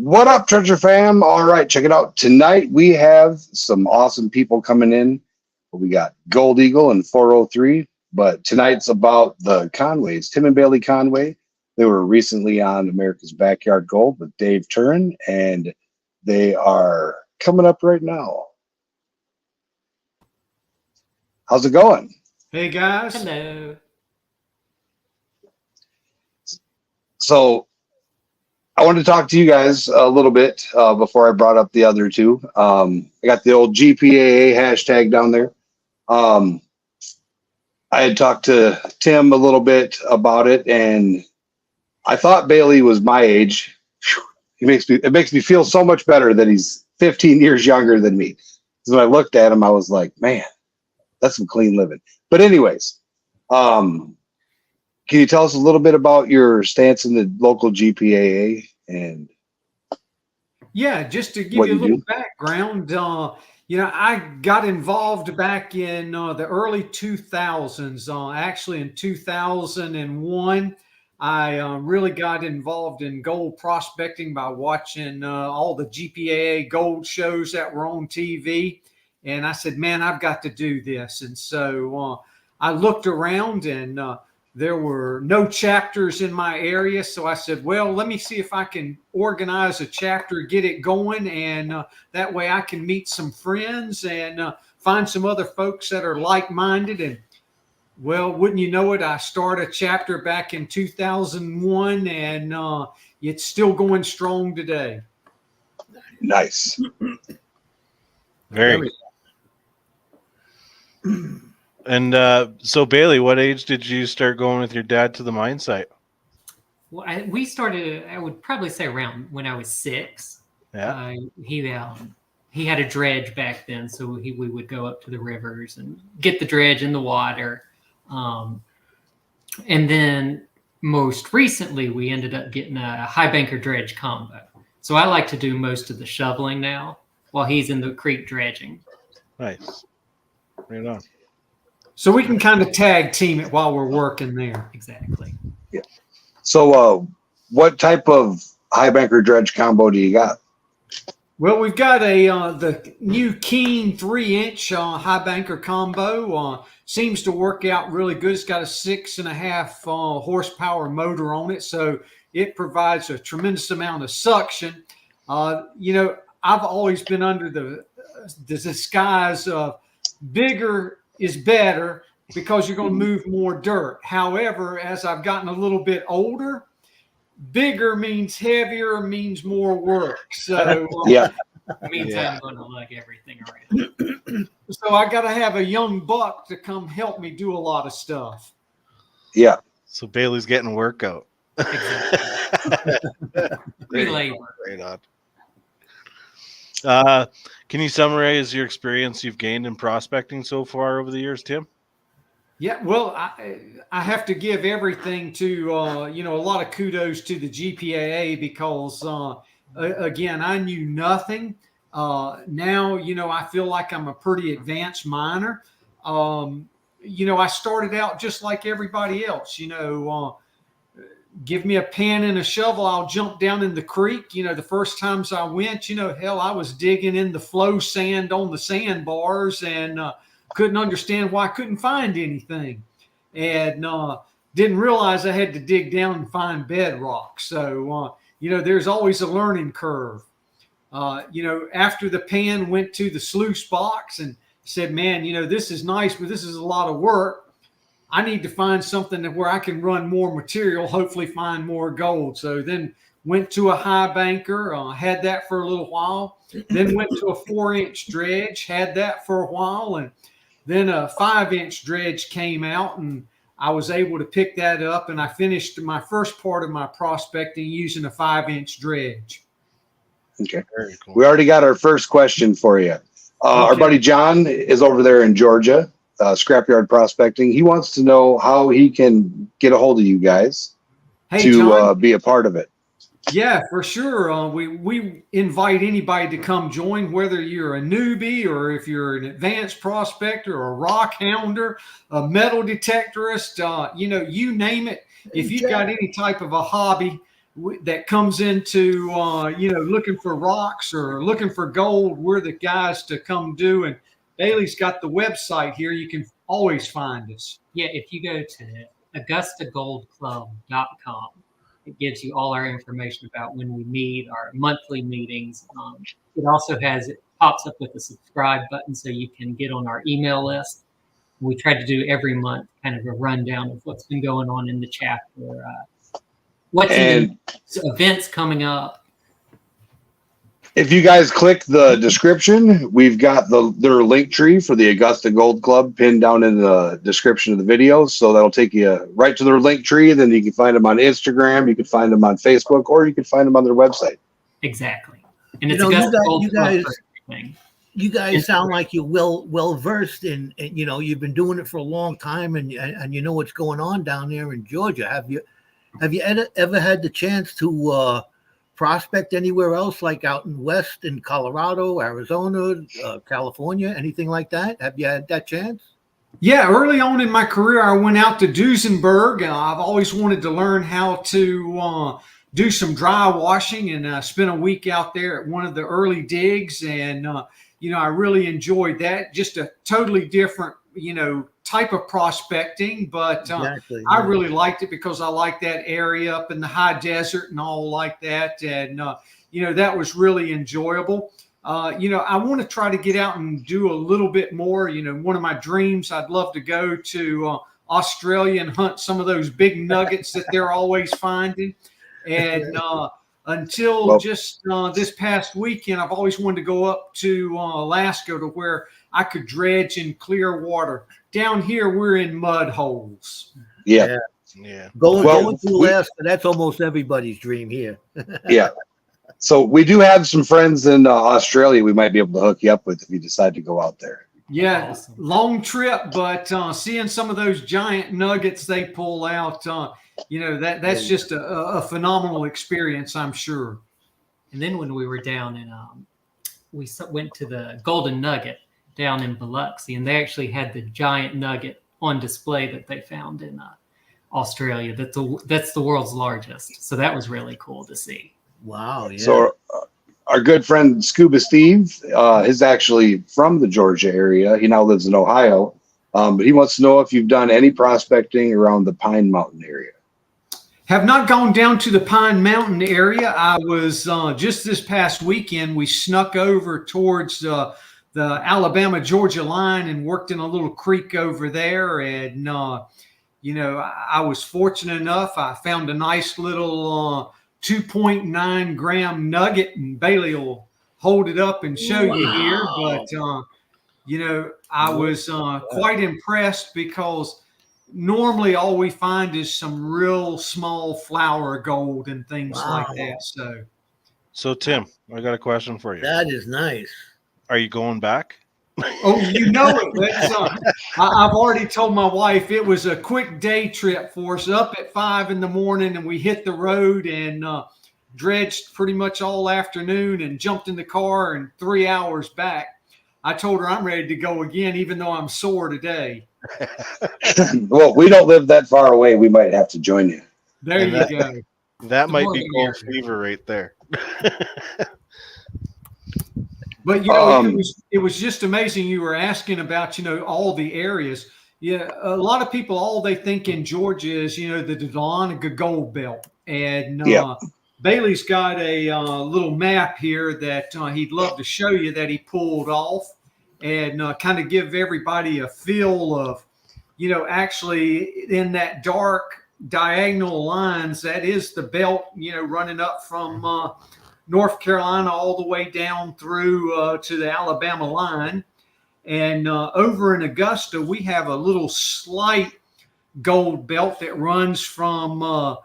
What up, Treasure Fam? All right, check it out. Tonight we have some awesome people coming in. We got Gold Eagle and 403, but tonight's about the Conways, Tim and Bailey Conway. They were recently on America's Backyard Gold with Dave Turin, and they are coming up right now. How's it going? Hey, guys. Hello. So I wanted to talk to you guys a little bit before I brought up the other two. I got the old GPAA hashtag down there. I had talked to Tim a little bit about it, and I thought Bailey was my age. It makes me feel so much better that he's 15 years younger than me. So when I looked at him, I was like, man, that's some clean living. But anyways, can you tell us a little bit about your stance in the local GPAA? And yeah, just to give you a little background, I got involved back in the early 2000s. Actually, in 2001, I really got involved in gold prospecting by watching all the GPAA gold shows that were on TV. And I said, man, I've got to do this. And so I looked around, and there were no chapters in my area. So I said, well, let me see if I can organize a chapter, get it going. And that way I can meet some friends and find some other folks that are like-minded. And well, wouldn't you know it, I started a chapter back in 2001, and it's still going strong today. Nice. Very good. And so, Bailey, what age did you start going with your dad to the mine site? Well, we started, I would probably say around when I was 6. Yeah. He had a dredge back then, so we would go up to the rivers and get the dredge in the water. And then most recently, we ended up getting a highbanker dredge combo. So I like to do most of the shoveling now while he's in the creek dredging. Nice. Right on. So we can kind of tag team it while we're working there. Exactly. Yeah. So what type of highbanker dredge combo do you got? Well, we've got the new Keene 3-inch highbanker combo. Seems to work out really good. It's got a 6.5 horsepower motor on it, so it provides a tremendous amount of suction. I've always been under the disguise of bigger is better because you're going to move more dirt. However, as I've gotten a little bit older, bigger means heavier, means more work. So yeah, means I'm going to lug everything around. So I got to have a young buck to come help me do a lot of stuff. Yeah. So Bailey's getting workout. Exactly. Free labor. Right on. Can you summarize your experience you've gained in prospecting so far over the years, Tim? Yeah, well, I have to give everything to, a lot of kudos to the GPAA because, again, I knew nothing. Now, I feel like I'm a pretty advanced miner. I started out just like everybody else, give me a pan and a shovel, I'll jump down in the creek. The first times I went, hell, I was digging in the flow sand on the sandbars and couldn't understand why I couldn't find anything. And didn't realize I had to dig down and find bedrock. So, there's always a learning curve. After the pan, went to the sluice box and said, man, this is nice, but this is a lot of work. I need to find something where I can run more material, hopefully find more gold. So then went to a highbanker, had that for a little while. Then went to a 4-inch dredge, had that for a while. And then a 5-inch dredge came out, and I was able to pick that up. And I finished my first part of my prospecting using a 5-inch dredge. Okay. Very cool. We already got our first question for you. Our buddy John is over there in Georgia. Scrapyard prospecting. He wants to know how he can get a hold of you guys to be a part of it. Yeah, for sure. We invite anybody to come join, whether you're a newbie or if you're an advanced prospector or a rockhounder, a metal detectorist, you name it. If you've got any type of a hobby, that comes into looking for rocks or looking for gold, we're the guys to come do. And Bailey's got the website here. You can always find us. Yeah, if you go to augustagoldclub.com, it gives you all our information about when we meet, our monthly meetings. It also pops up with a subscribe button so you can get on our email list. We try to do every month kind of a rundown of what's been going on in the chapter, events coming up. If you guys click the description, we've got their link tree for the Augusta Gold Club pinned down in the description of the video. So that'll take you right to their link tree. Then you can find them on Instagram, you can find them on Facebook, or you can find them on their website. Exactly. And it's Augusta Gold Club for everything. You guys sound like you're well versed in, you've been doing it for a long time, and you know what's going on down there in Georgia. Have you ever had the chance to prospect anywhere else, like out in West in Colorado, Arizona, California, anything like that? Have you had that chance? Yeah, early on in my career, I went out to Duesenberg. I've always wanted to learn how to do some dry washing, and I spent a week out there at one of the early digs, and I really enjoyed that. Just a totally different, type of prospecting, but Exactly, I really liked it because I like that area up in the high desert and all like that, and that was really enjoyable. I want to try to get out and do a little bit more. One of my dreams, I'd love to go to Australia and hunt some of those big nuggets that they're always finding. And until this past weekend, I've always wanted to go up to Alaska to where I could dredge in clear water. Down here, we're in mud holes. Yeah. Going to Alaska, that's almost everybody's dream here. Yeah. So we do have some friends in Australia we might be able to hook you up with if you decide to go out there. Yeah, Awesome. Long trip, but seeing some of those giant nuggets they pull out, that's just a phenomenal experience, I'm sure. And then when we were down in, we went to the Golden Nugget down in Biloxi, and they actually had the giant nugget on display that they found in Australia. That's the world's largest. So that was really cool to see. Wow. Yeah. So our good friend Scuba Steve is actually from the Georgia area. He now lives in Ohio, but he wants to know if you've done any prospecting around the Pine Mountain area. Have not gone down to the Pine Mountain area. I was just this past weekend, we snuck over towards the Alabama-Georgia line and worked in a little creek over there. And, I was fortunate enough. I found a nice little 2.9 gram nugget, and Bailey will hold it up and show you here. But, I was quite impressed because normally all we find is some real small flower gold and things like that. So Tim, I got a question for you. That is nice. Are you going back? Oh, That's, I've already told my wife it was a quick day trip for us, up at 5 a.m, and we hit the road and dredged pretty much all afternoon and jumped in the car and 3 hours back. I told her I'm ready to go again, even though I'm sore today. Well, we don't live that far away. We might have to join you. There you go. That might be goldfever right there. But it was just amazing. You were asking about all the areas. Yeah, a lot of people, all they think in Georgia is the Dahlonega Gold Belt, and Bailey's got a little map here that he'd love to show you that he pulled off, and kind of give everybody a feel of actually in that dark diagonal lines, that is the belt running up from North Carolina all the way down through to the Alabama line. And over in Augusta, we have a little slight gold belt that runs from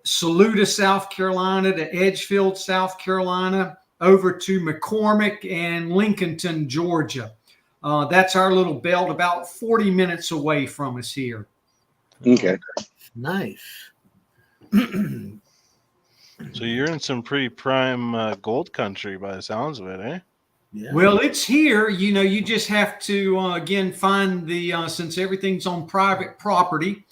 Saluda, South Carolina to Edgefield, South Carolina, over to McCormick and Lincolnton, Georgia. That's our little belt, about 40 minutes away from us here. Okay. Nice. So you're in some pretty prime gold country by the sounds of it, eh? Yeah. Well, it's here. You just have to, again, find since everything's on private property,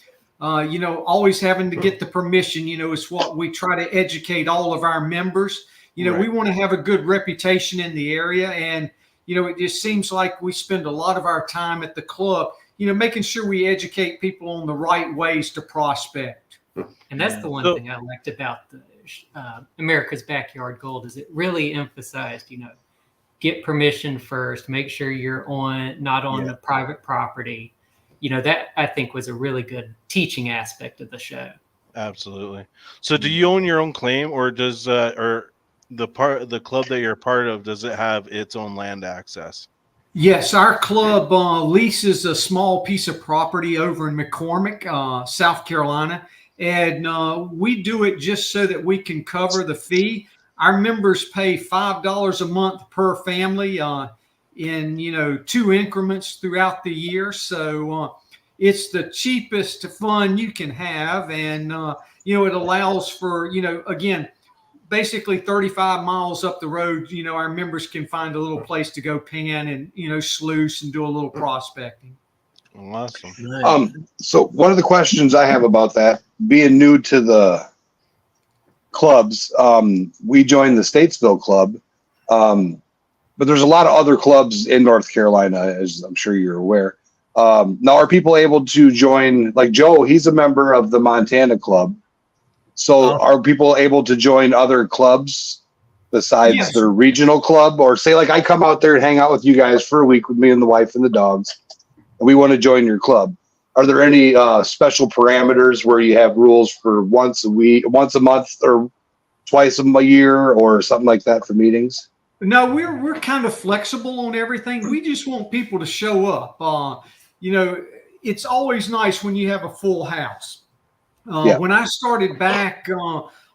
always having to get the permission, is what we try to educate all of our members. Right. We want to have a good reputation in the area. And, it just seems like we spend a lot of our time at the club, making sure we educate people on the right ways to prospect. And that's the one thing I liked about the America's Backyard Gold is it really emphasized, get permission first, make sure you're not on the private property. That I think was a really good teaching aspect of the show. Absolutely. So do you own your own claim, or does or the club that you're part of, does it have its own land access? Yes, our club leases a small piece of property over in McCormick, South Carolina. And we do it just so that we can cover the fee. Our members pay $5 a month per family in 2 increments throughout the year. So it's the cheapest fun you can have, and it allows for again, basically 35 miles up the road. Our members can find a little place to go pan and sluice and do a little prospecting. Awesome. Nice. So one of the questions I have about that, being new to the clubs, we joined the Statesville Club, but there's a lot of other clubs in North Carolina, as I'm sure you're aware. Now, are people able to join? Like Joe, he's a member of the Montana Club. So are people able to join other clubs besides their regional club? Or say, like, I come out there and hang out with you guys for a week with me and the wife and the dogs, and we want to join your club. Are there any special parameters where you have rules for once a month, or twice a year, or something like that for meetings? No, we're kind of flexible on everything. We just want people to show up. It's always nice when you have a full house. When I started back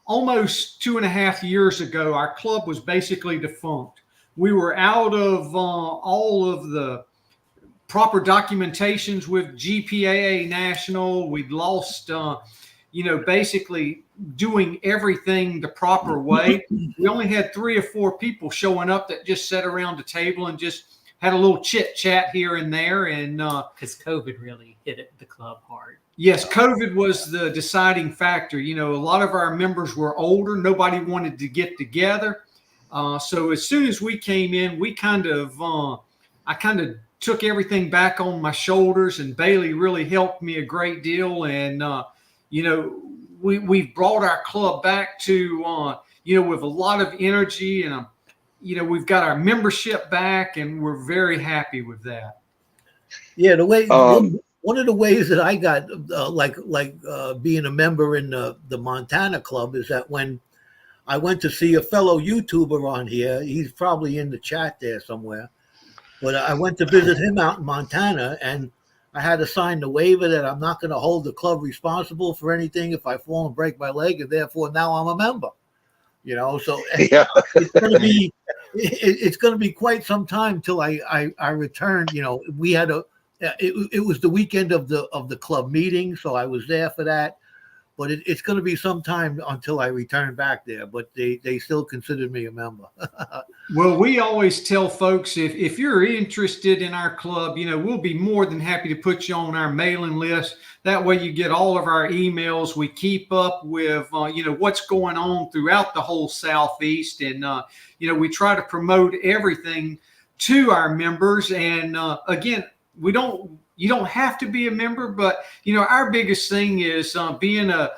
almost 2.5 years ago, our club was basically defunct. We were out of all of the proper documentations with GPAA National. We'd lost, basically doing everything the proper way. We only had 3 or 4 people showing up that just sat around the table and just had a little chit chat here and there. And because COVID really hit the club hard. Yes, COVID was the deciding factor. A lot of our members were older. Nobody wanted to get together. So as soon as we came in, I kind of took everything back on my shoulders, and Bailey really helped me a great deal. And, we've brought our club back to, with a lot of energy, and, we've got our membership back, and we're very happy with that. Yeah, the way one of the ways that I got being a member in the Montana Club is that when I went to see a fellow YouTuber on here, he's probably in the chat there somewhere, but I went to visit him out in Montana, and I had to sign the waiver that I'm not going to hold the club responsible for anything if I fall and break my leg, and therefore now I'm a member. So it's going to be quite some time till I return. We had it was the weekend of the club meeting, so I was there for that. But it's going to be some time until I return back there. But they still considered me a member. Well, we always tell folks, if you're interested in our club, we'll be more than happy to put you on our mailing list. That way you get all of our emails. We keep up with, what's going on throughout the whole Southeast. And, we try to promote everything to our members. And again, you don't have to be a member, but our biggest thing is being a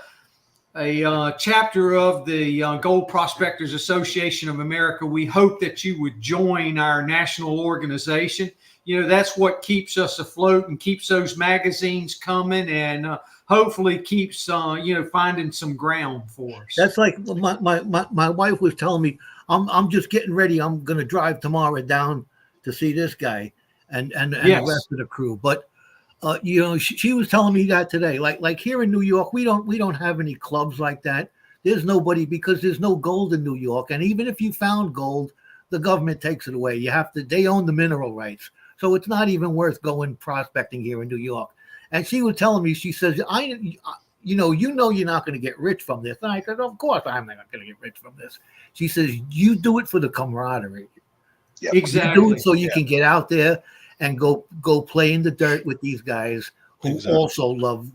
chapter of the Gold Prospectors Association of America. We hope that you would join our national organization. That's what keeps us afloat and keeps those magazines coming, and hopefully keeps finding some ground for us. That's like my wife was telling me, I'm just getting ready. I'm going to drive tomorrow down to see this guy and the rest of the crew. But she was telling me that today. Like here in New York, we don't have any clubs like that. There's nobody, because there's no gold in New York. And even if you found gold, the government takes it away. They own the mineral rights. So it's not even worth going prospecting here in New York. And she was telling me, she says, you're not going to get rich from this. And I said, of course I'm not going to get rich from this. She says, you do it for the camaraderie. Yep. Exactly. You do it so you can get out there and go play in the dirt with these guys who Exactly. also love,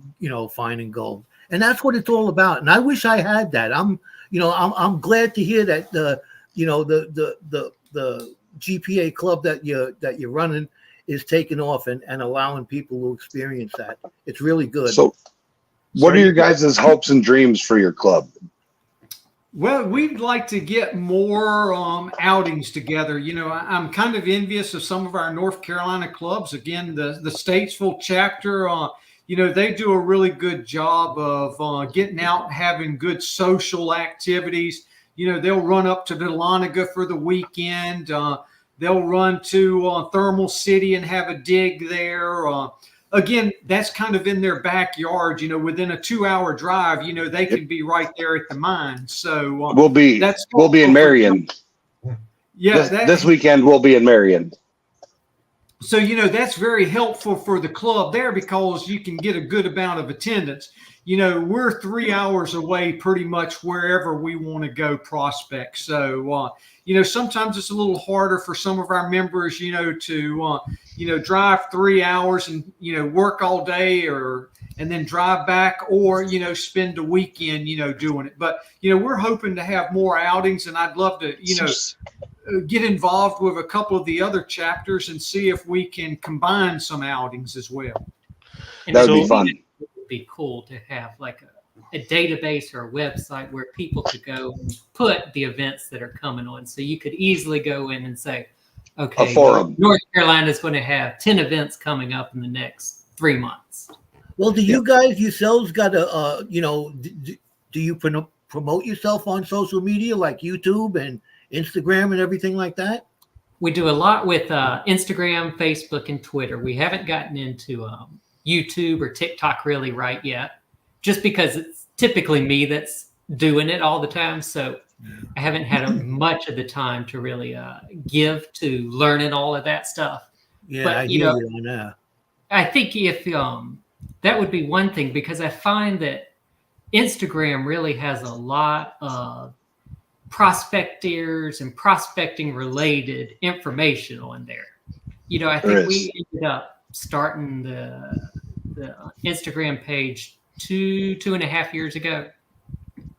finding gold. And that's what it's all about. And I wish I had that. I'm glad to hear that the GPA club that you're running is taking off and allowing people to experience that. It's really good. So, what are your guys' hopes and dreams for your club? Well, we'd like to get more outings together. I'm kind of envious of some of our North Carolina clubs. Again, the Statesville chapter, they do a really good job of getting out and having good social activities. They'll run up to Dahlonega for the weekend. They'll run to Thermal City and have a dig there. Again, that's kind of in their backyard, within a 2-hour drive, they can be right there at the mine. So We'll be in Marion. Yeah. This weekend we'll be in Marion. So, that's very helpful for the club there because you can get a good amount of attendance. We're 3 hours away pretty much wherever we want to go prospect. So, sometimes it's a little harder for some of our members, to, drive 3 hours and, work all day and then drive back or, spend a weekend, doing it. But, we're hoping to have more outings and I'd love to, get involved with a couple of the other chapters and see if we can combine some outings as well. That would be fun. It would be cool to have like a database or a website where people could go and put the events that are coming on. So you could easily go in and say, okay, A forum. North Carolina is going to have 10 events coming up in the next 3 months. Well, do you guys yourselves got to, do you promote yourself on social media like YouTube and Instagram and everything like that? We do a lot with Instagram, Facebook, and Twitter. We haven't gotten into YouTube or TikTok really right yet, just because it's typically me that's doing it all the time. So I haven't had much of the time to really give to learning all of that stuff. Yeah, but, I hear you on that. I think if that would be one thing, because I find that Instagram really has a lot of prospectors and prospecting related information on there. I think we ended up starting the Instagram page 2.5 years ago,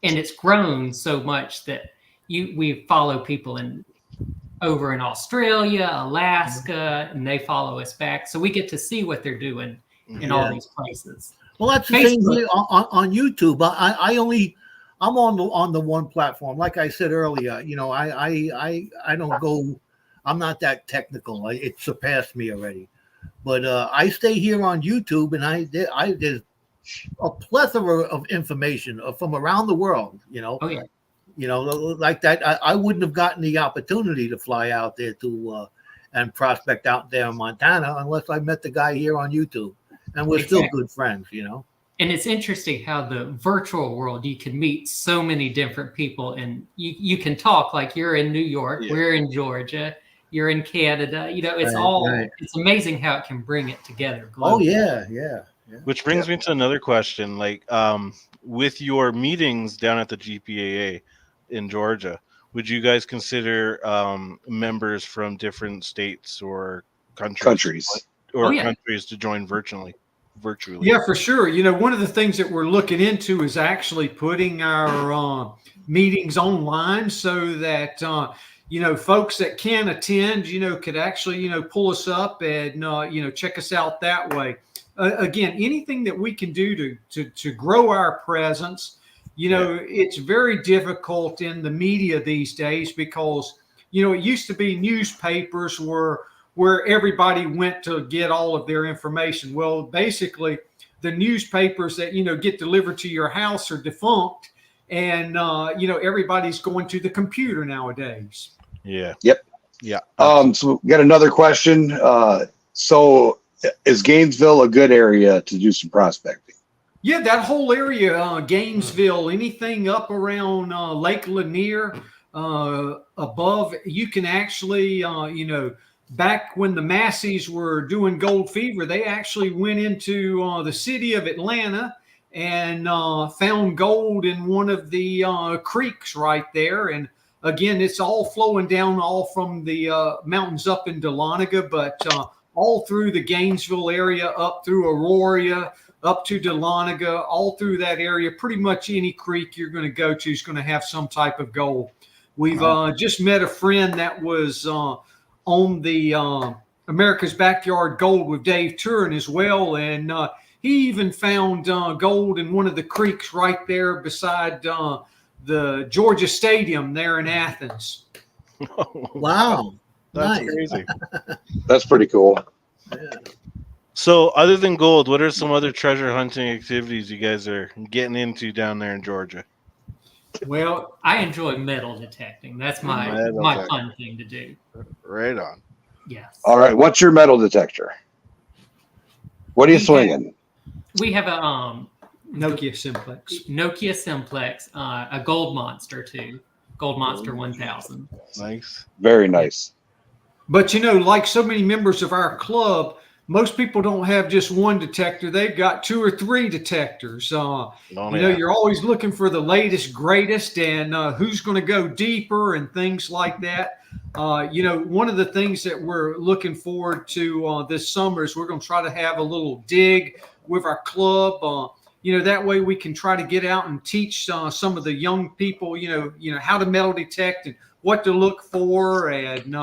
and it's grown so much that we follow people over in Australia, Alaska, and they follow us back, so we get to see what they're doing in all these places. Well, that's the thing here on YouTube. I'm on the one platform. Like I said earlier, I don't go. I'm not that technical. It surpassed me already. But I stay here on YouTube, and there's a plethora of information from around the world. Oh yeah. Like that. I wouldn't have gotten the opportunity to fly out there and prospect out there in Montana unless I met the guy here on YouTube, and we're still good friends. And it's interesting how the virtual world, you can meet so many different people and you can talk like you're in New York, we're in Georgia, you're in Canada. It's it's amazing how it can bring it together globally. Oh, yeah. Which brings me to another question. Like, with your meetings down at the GPAA in Georgia, would you guys consider members from different states or countries to join virtually? Yeah, for sure. One of the things that we're looking into is actually putting our meetings online so that folks that can attend could actually pull us up and check us out that way. Again, anything that we can do to grow our presence. It's very difficult in the media these days because it used to be newspapers where everybody went to get all of their information. Well, basically, the newspapers that, get delivered to your house are defunct, and, everybody's going to the computer nowadays. Yeah. Yep. Yeah. So we got another question. So is Gainesville a good area to do some prospecting? Yeah, that whole area, Gainesville, anything up around Lake Lanier, above, you can actually, back when the Masseys were doing gold fever, they actually went into the city of Atlanta and found gold in one of the creeks right there. And again, it's all flowing down all from the mountains up in Dahlonega, but all through the Gainesville area, up through Aurora, up to Dahlonega, all through that area. Pretty much any creek you're going to go to is going to have some type of gold. We've just met a friend that was on the America's Backyard Gold with Dave Turin as well, and he even found gold in one of the creeks right there beside the Georgia Stadium there in Athens. Wow. That's Nice. crazy. That's pretty cool. Yeah. So, other than gold, what are some other treasure hunting activities you guys are getting into down there in Georgia? Well, I enjoy metal detecting. That's my Metal my detecting. fun thing to do. Right on. Yes. All right. What's your metal detector? What are you swinging? We have a Nokia Simplex. Nokia Simplex, a gold monster too. Gold Monster 1000. Nice. Very nice. But you know, like so many members of our club, most people don't have just one detector. They've got 2 or 3 detectors. You're always looking for the latest, greatest, and who's going to go deeper and things like that. One of the things that we're looking forward to this summer is we're going to try to have a little dig with our club. That way we can try to get out and teach some of the young people, how to metal detect and what to look for. And,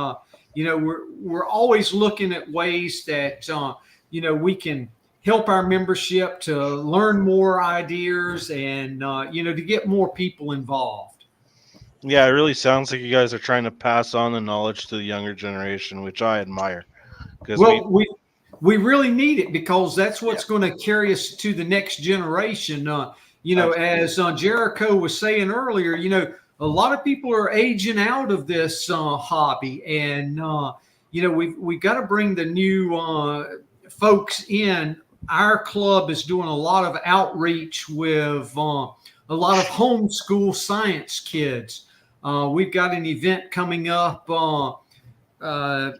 we're always looking at ways that, we can help our membership to learn more ideas and, to get more people involved. Yeah, it really sounds like you guys are trying to pass on the knowledge to the younger generation, which I admire. Because we really need it, because that's what's going to carry us to the next generation. As Jericho was saying earlier, a lot of people are aging out of this hobby, and we've got to bring the new folks in. Our club is doing a lot of outreach with a lot of homeschool science kids. We've got an event coming up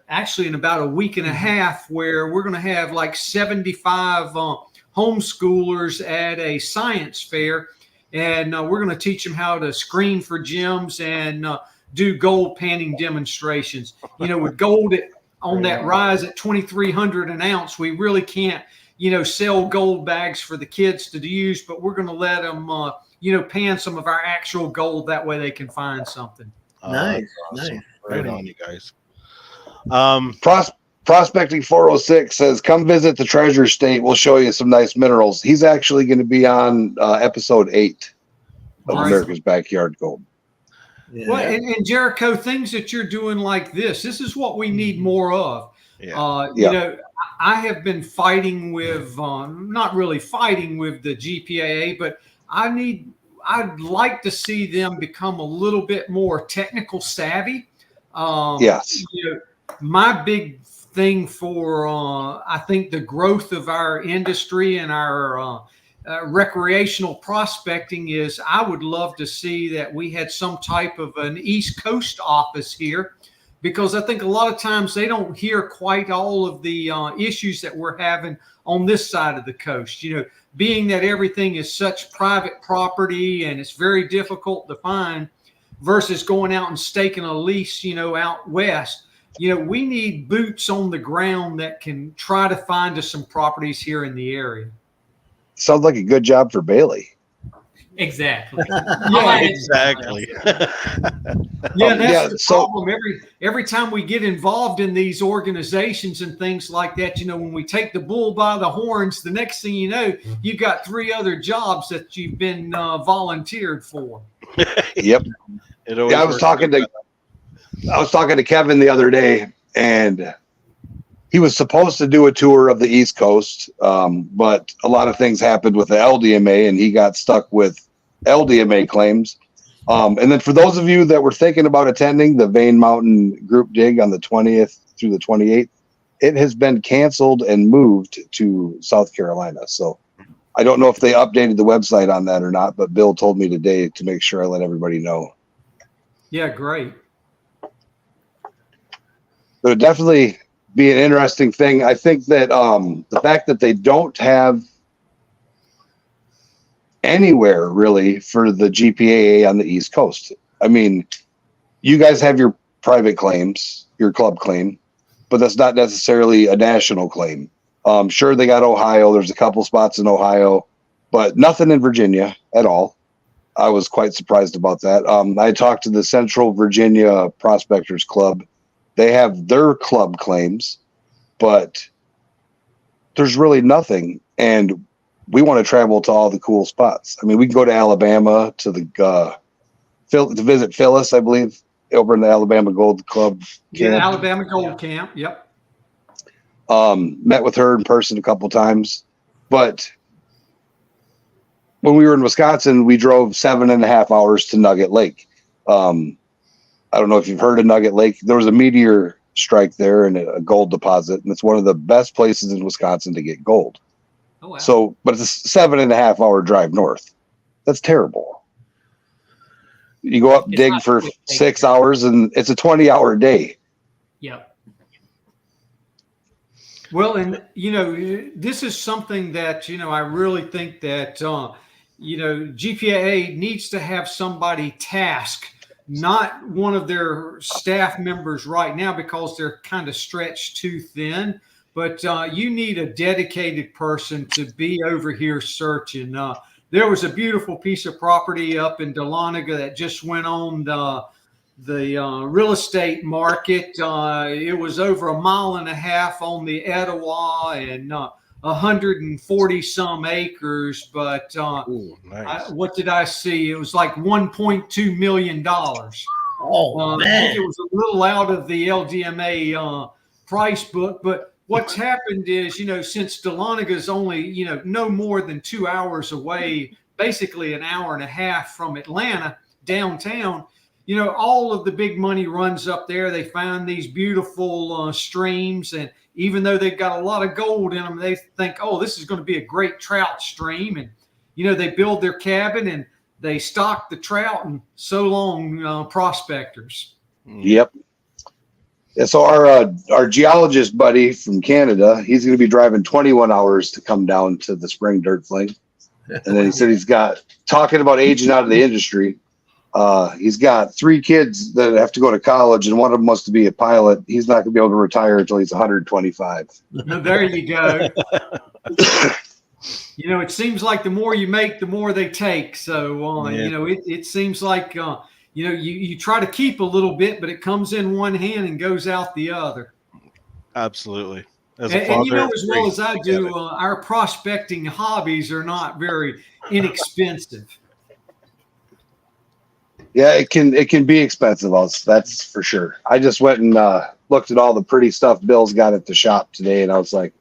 actually in about a week and a half, where we're going to have like 75 homeschoolers at a science fair, and we're going to teach them how to screen for gems and do gold panning demonstrations. With gold on that rise at 2,300 an ounce, we really can't sell gold bags for the kids to use, but we're going to let them pan some of our actual gold. That way they can find something. Nice. Awesome. Nice. Right on, you guys. Prospecting 406 says, come visit the treasure state. We'll show you some nice minerals. He's actually going to be on episode 8 of Right. America's Backyard Gold. Yeah. Well, and Jericho, things that you're doing like this is what we need more of. Yeah. I have been fighting with, not really fighting with the GPAA, but I'd like to see them become a little bit more technical savvy. Yes. My big thing for, I think, the growth of our industry and our recreational prospecting is, I would love to see that we had some type of an East Coast office here, because I think a lot of times they don't hear quite all of the issues that we're having on this side of the coast. Being that everything is such private property and it's very difficult to find, versus going out and staking a lease, out west. We need boots on the ground that can try to find us some properties here in the area. Sounds like a good job for Bailey. Exactly. Yeah, Exactly. That's the problem. Every time we get involved in these organizations and things like that, when we take the bull by the horns, the next thing you know, you've got 3 other jobs that you've been volunteered for. Yep. I was talking to Kevin the other day, and he was supposed to do a tour of the East Coast, but a lot of things happened with the LDMA, and he got stuck with LDMA claims. And then for those of you that were thinking about attending the Vane Mountain group dig on the 20th through the 28th, it has been canceled and moved to South Carolina. So I don't know if they updated the website on that or not, but Bill told me today to make sure I let everybody know. Yeah, great. It would definitely be an interesting thing. I think that the fact that they don't have anywhere really for the GPAA on the East Coast. I mean, you guys have your private claims, your club claim. but that's not necessarily a national claim. Sure, they got Ohio. There's a couple spots in Ohio, but nothing in Virginia at all. I was quite surprised about that. I talked to the Central Virginia Prospectors Club. They have their club claims, but there's really nothing. And we want to travel to all the cool spots. I mean, we can go to Alabama to to visit Phyllis, I believe, over in the Alabama Gold Club camp. Yeah, Alabama Gold Camp. Yep. Met with her in person a couple times, but when we were in Wisconsin, we drove 7.5 hours to Nugget Lake. I don't know if you've heard of Nugget Lake. There was a meteor strike there and a gold deposit, and it's one of the best places in Wisconsin to get gold. Oh, wow. So, but it's a 7.5 hour drive north. That's terrible. You go up, dig for 6 hours, and it's a 20-hour day. Yep. Well, and this is something that I really think that GPAA needs to have somebody task, not one of their staff members right now because they're kind of stretched too thin. But you need a dedicated person to be over here searching. There was a beautiful piece of property up in Dahlonega that just went on the real estate market. It was over 1.5 miles on the Etowah and 140 some acres. But Ooh, nice. what did I see? It was like $1.2 million. Oh, I man. think it was a little out of the LDMA price book, but what's happened is, since Dahlonega is only, no more than 2 hours away, basically 1.5 hours from Atlanta downtown, all of the big money runs up there. They find these beautiful streams, and even though they've got a lot of gold in them, they think, oh, this is going to be a great trout stream. And, they build their cabin and they stock the trout, and so long prospectors. Yep. Yeah, so our geologist buddy from Canada, he's going to be driving 21 hours to come down to the spring dirt fling. And then he said he's got, talking about aging out of the industry, he's got 3 kids that have to go to college, and one of them wants to be a pilot. He's not going to be able to retire until he's 125. There you go. It seems like the more you make, the more they take. So, it seems like, you try to keep a little bit, but it comes in one hand and goes out the other. Absolutely. And as well as I do, our prospecting hobbies are not very inexpensive. Yeah, it can be expensive. That's for sure. I just went and looked at all the pretty stuff Bill's got at the shop today, and I was like,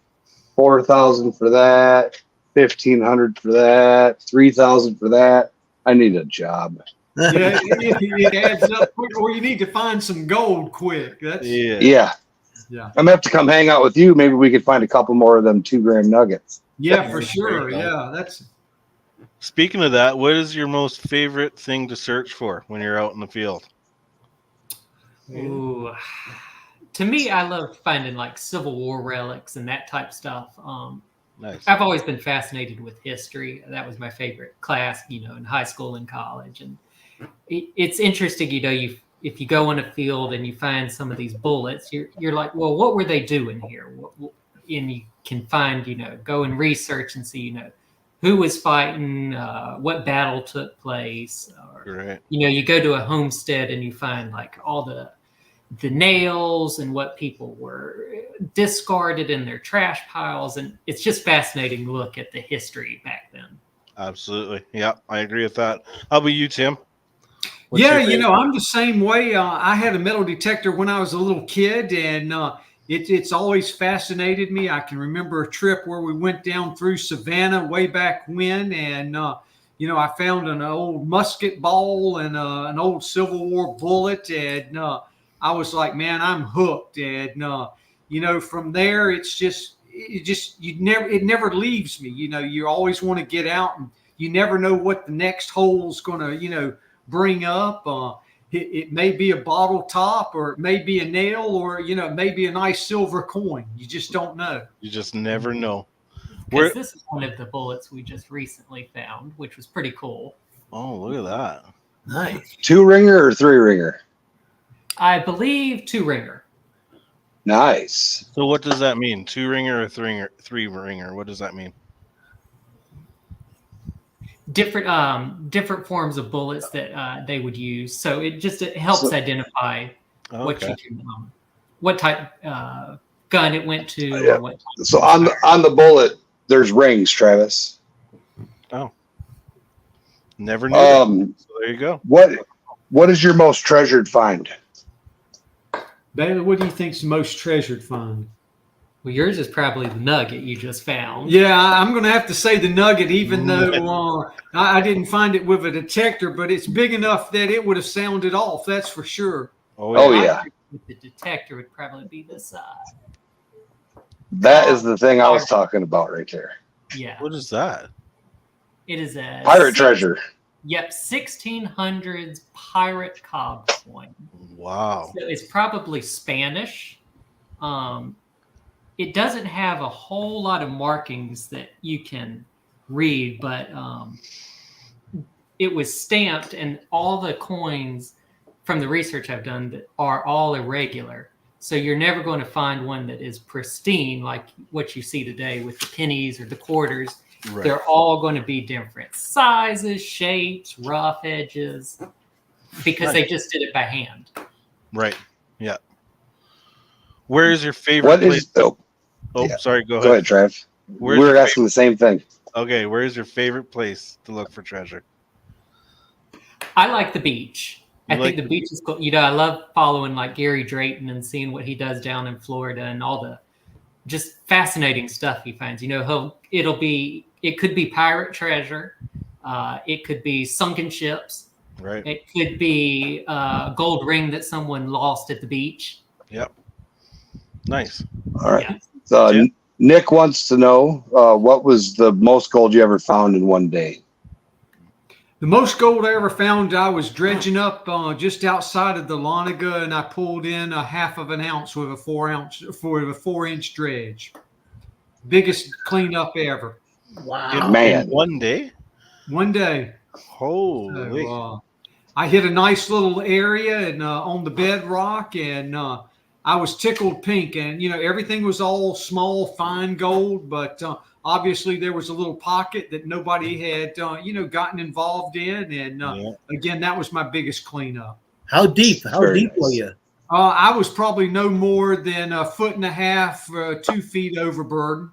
$4,000 for that, $1,500 for that, $3,000 for that. I need a job. Yeah, it adds up quick, or you need to find some gold quick. Yeah. I'm gonna have to come hang out with you. Maybe we could find a couple more of them 2-gram nuggets. Yeah, for sure. Yeah, that's. Speaking of that, what is your most favorite thing to search for when you're out in the field? Ooh. To me, I love finding like Civil War relics and that type stuff. Nice. I've always been fascinated with history. That was my favorite class, in high school and college. And it's interesting, if you go in a field and you find some of these bullets, you're like, well, what were they doing here? And you can find, go and research and see, who was fighting, what battle took place. Or, Right. you go to a homestead and you find like all the nails and what people were discarded in their trash piles. And it's just fascinating to look at the history back then. Absolutely. Yeah, I agree with that. How about you, Tim? I'm the same way. I had a metal detector when I was a little kid, and it's always fascinated me. I can remember a trip where we went down through Savannah way back when, and I found an old musket ball and an old Civil War bullet, and I was like, man, I'm hooked. And from there, it never leaves me. You always want to get out, and you never know what the next hole's going to bring up. It may be a bottle top, or it may be a nail, or it may be a nice silver coin. You just don't know. You just never know. This is one of the bullets we just recently found, which was pretty cool. Oh, look at that. Nice. 2-ringer or 3-ringer? I believe 2-ringer. Nice. So what does that mean? 2-ringer or 3-ringer? What does that mean? Different forms of bullets that they would use. So it helps identify what you can, what type gun it went to. Yeah. Or what type So on the bullet, there's rings, Travis. Oh, never knew. So there you go. What is your most treasured find? Bailey, what do you think's the most treasured find? Well, yours is probably the nugget you just found. Yeah, I'm going to have to say the nugget, even though I didn't find it with a detector, but it's big enough that it would have sounded off. That's for sure. Oh yeah. With the detector would probably be this size. That is the thing I was talking about right there. Yeah. What is that? It is a Pirate treasure. Yep, 1600s pirate cob coin. Wow. So it's probably Spanish. It doesn't have a whole lot of markings that you can read, but it was stamped, and all the coins from the research I've done that are all irregular. So you're never going to find one that is pristine like what you see today with the pennies or the quarters. Right. They're all going to be different sizes, shapes, rough edges, because they just did it by hand. Right. Yeah. Where is your favorite place? Sorry. Go ahead. Go ahead, Trav. We were asking the same thing. Okay. Where is your favorite place to look for treasure? I like the beach. I think the beach is cool. You know, I love following like Gary Drayton and seeing what he does down in Florida and all the just fascinating stuff he finds. You know, it could be pirate treasure. It could be sunken ships. Right. It could be a gold ring that someone lost at the beach. Yep. Nice. All right. Yeah. Nick wants to know what was the most gold you ever found in one day? The most gold I ever found, I was dredging up just outside of the Dahlonega, and I pulled in a 1/2 ounce with a 4-inch dredge. Biggest cleanup ever. Wow. Man. One day? One day. Holy. So, I hit a nice little area and on the bedrock, and I was tickled pink. And, you know, everything was all small, fine gold, but obviously there was a little pocket that nobody had, gotten involved in. And again, that was my biggest cleanup. How deep? How deep were you? I was probably no more than 1.5 feet, 2 feet overburden.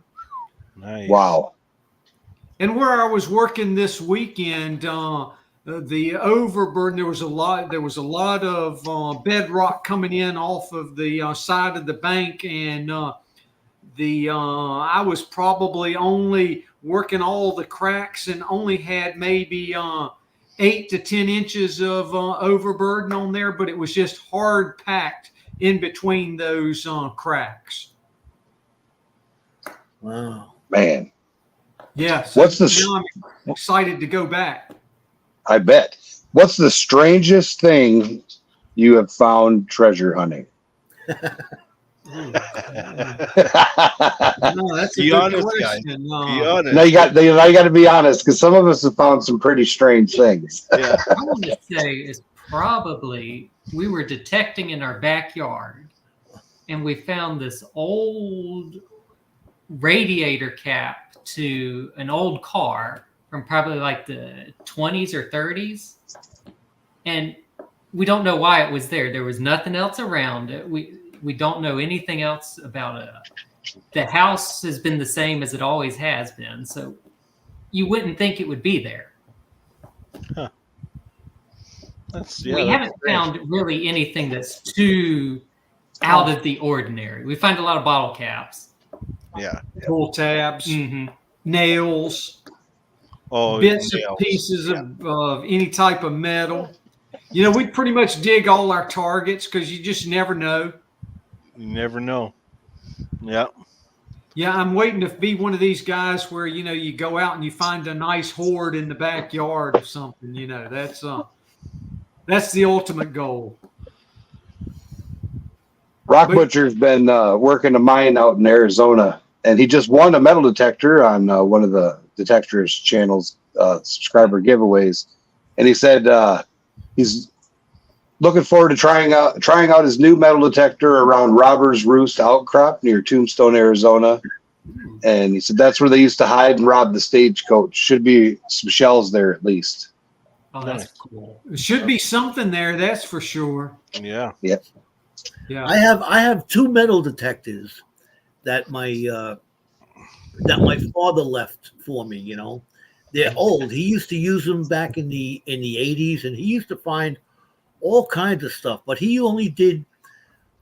Nice. Wow. And where I was working this weekend, the overburden, there was a lot of bedrock coming in off of the side of the bank, and I was probably only working all the cracks and only had maybe 8 to 10 inches of overburden on there, but it was just hard packed in between those cracks. Wow, man. Yes. I'm excited to go back. I bet. What's the strangest thing you have found treasure hunting? No, that's a be good honest, question. guys. Be honest. No, you got to be honest, because some of us have found some pretty strange things. Yeah. I want to say is probably we were detecting in our backyard, and we found this old radiator cap to an old car from probably like the 20s or 30s, and we don't know why it was there. There was nothing else around it. We don't know anything else about it. The house has been the same as it always has been, so you wouldn't think it would be there. Huh. We haven't found really anything that's too out of the ordinary. We find a lot of bottle caps. Yeah. Pull tabs, nails, bits of pieces of any type of metal. You know, we pretty much dig all our targets because you just never know. You never know. Yeah. Yeah, I'm waiting to be one of these guys where, you know, you go out and you find a nice hoard in the backyard or something. You know, that's the ultimate goal. Rock Butcher's been working a mine out in Arizona, and he just won a metal detector on one of the Detectors channel's subscriber giveaways. And he said he's looking forward to trying out his new metal detector around Robber's Roost Outcrop near Tombstone, Arizona. And he said that's where they used to hide and rob the stagecoach. Should be some shells there at least. Oh, that's cool. There should be something there, that's for sure. Yeah. Yep. Yeah. I have two metal detectors that my father left for me. You know, they're old. He used to use them back in the 80s, and he used to find all kinds of stuff. But he only did,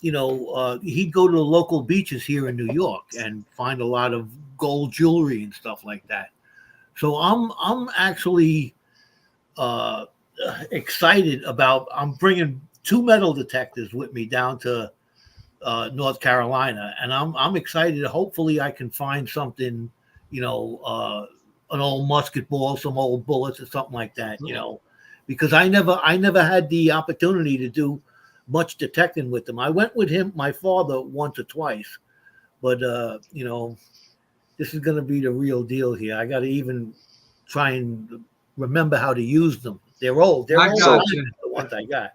you know, he'd go to the local beaches here in New York and find a lot of gold jewelry and stuff like that. So I'm actually excited about. I'm bringing two metal detectors with me down to North Carolina, and I'm excited. Hopefully, I can find something, you know, an old musket ball, some old bullets, or something like that. You know, because I never had the opportunity to do much detecting with them. I went with my father, once or twice, but you know, this is going to be the real deal here. I got to even try and remember how to use them. They're old. They're I old. got The you. ones I got.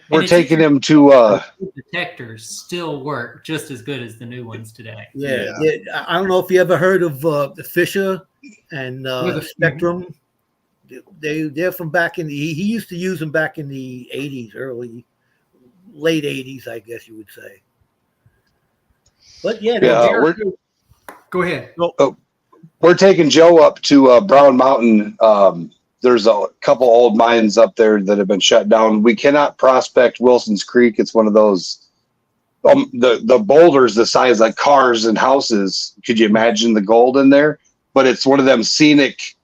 We're it's taking him to detectors still work just as good as the new ones today. Yeah. I don't know if you ever heard of the Fisher and Spectrum. They're from back in the. He used to use them back in the 80s, late 80s, I guess you would say. But yeah, Go ahead. we're taking Joe up to Brown Mountain. There's a couple old mines up there that have been shut down. We cannot prospect Wilson's Creek. It's one of those the boulders the size like cars and houses. Could you imagine the gold in there? But it's one of them scenic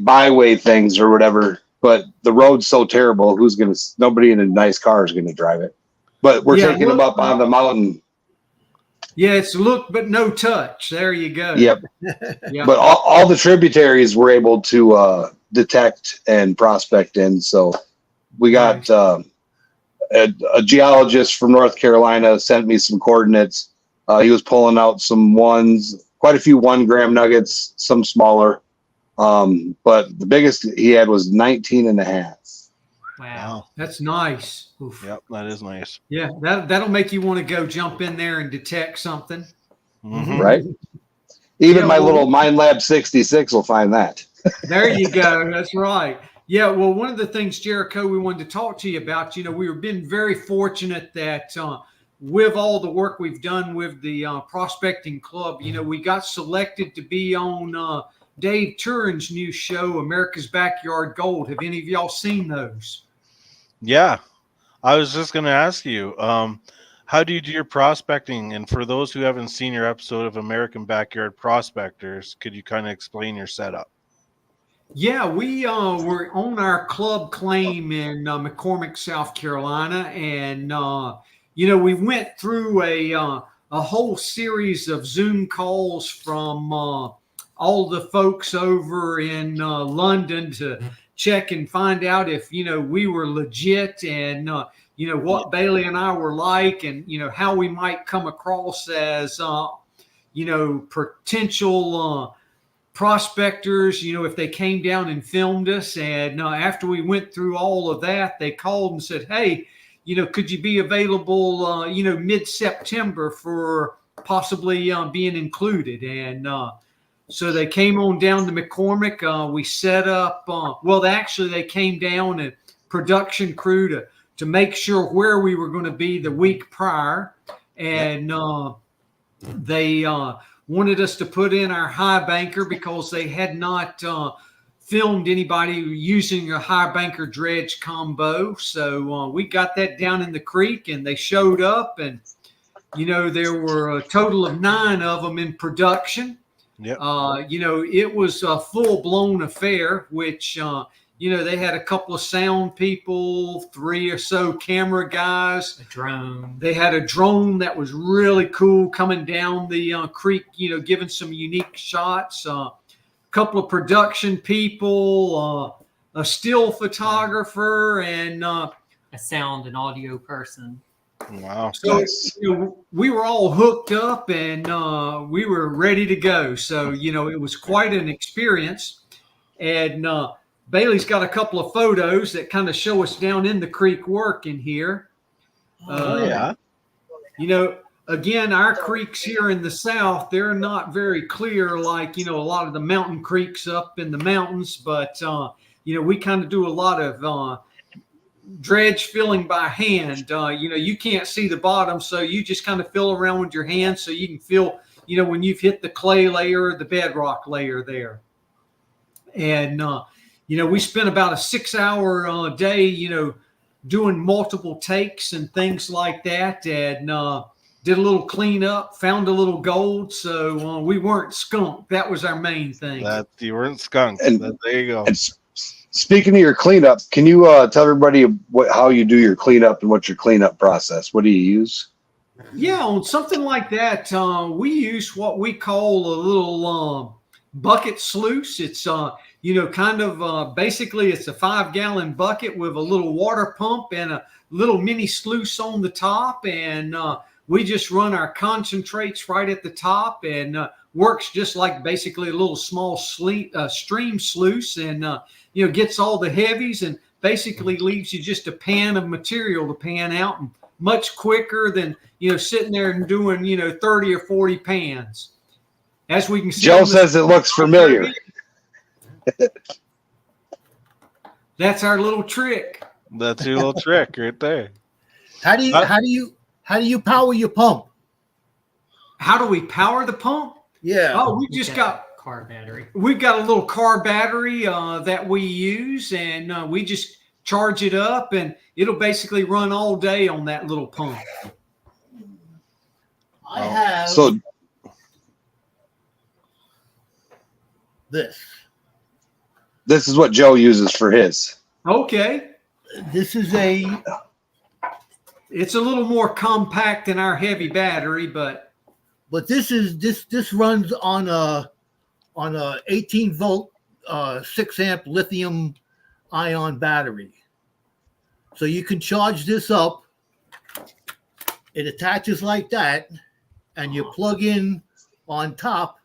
byway things or whatever. But the road's so terrible, nobody in a nice car is gonna drive it. But we're taking them up on the mountain. Yeah, it's look but no touch. There you go. Yep. Yeah. But all the tributaries were able to detect and prospect in. So we got a geologist from North Carolina sent me some coordinates. He was pulling out quite a few 1 gram nuggets, some smaller. But the biggest he had was 19 and a half. Wow. That's nice. Oof. Yep, that is nice. Yeah, that'll make you want to go jump in there and detect something. Mhm. Right? Even my well, little Mine Lab 66 will find that. There you go. That's right. Yeah, well, one of the things, Jericho, we wanted to talk to you about, you know, we've been very fortunate that with all the work we've done with the prospecting club, you know, we got selected to be on Dave Turin's new show, America's Backyard Gold. Have any of y'all seen those? Yeah, I was just going to ask you, how do you do your prospecting? And for those who haven't seen your episode of American Backyard Prospectors, could you kind of explain your setup? Yeah, we were on our club claim in McCormick, South Carolina, and you know, we went through a whole series of Zoom calls from all the folks over in London to check and find out if, you know, we were legit and you know, what Bailey and I were like, and you know, how we might come across as you know, potential prospectors, you know, if they came down and filmed us. And after we went through all of that, they called and said, hey, you know, could you be available, you know, mid-September for possibly being included? And so they came on down to McCormick. We set up, they came down and production crew to make sure where we were going to be the week prior. And they wanted us to put in our highbanker because they had not filmed anybody using a highbanker dredge combo. So we got that down in the creek, and they showed up, and you know, there were a total of 9 of them in production. Yep. You know, it was a full-blown affair, which you know, they had a couple of sound people, 3 or so camera guys, A drone. They had a drone that was really cool coming down the creek, you know, giving some unique shots. A couple of production people, a still photographer, and A sound and audio person. Wow. so Nice. you know, we were all hooked up and we were ready to go. So, you know, it was quite an experience. And Bailey's got a couple of photos that kind of show us down in the creek working here. Yeah. You know, again, our creeks here in the south, they're not very clear like, you know, a lot of the mountain creeks up in the mountains, but, you know, we kind of do a lot of dredge filling by hand. You know, you can't see the bottom, so you just kind of fill around with your hands so you can feel, you know, when you've hit the clay layer, the bedrock layer there. And, you know, we spent about a 6-hour day, you know, doing multiple takes and things like that, and did a little cleanup, found a little gold. So we weren't skunked. That was our main thing. That you weren't skunked. And- There you go. And speaking of your cleanup, can you tell everybody how you do your cleanup and what's your cleanup process? What do you use? Yeah, on something like that, we use what we call a little bucket sluice. It's you know, kind of basically it's a 5-gallon bucket with a little water pump and a little mini sluice on the top, and we just run our concentrates right at the top, and works just like basically a little small stream sluice, and you know, gets all the heavies and basically leaves you just a pan of material to pan out, and much quicker than, you know, sitting there and doing, you know, 30 or 40 pans. As we can see, Joe says it looks familiar. That's our little trick. That's your little trick right there. How do you power your pump? How do we power the pump? Yeah. Oh, we just got car battery. we've got a little car battery that we use, and we just charge it up, and it'll basically run all day on that little pump. I have So this. this is what Joe uses for his. Okay. This is It's a little more compact than our heavy battery, but this runs on a 18-volt 6-amp lithium ion battery. So you can charge this up. It attaches like that, and you plug in on top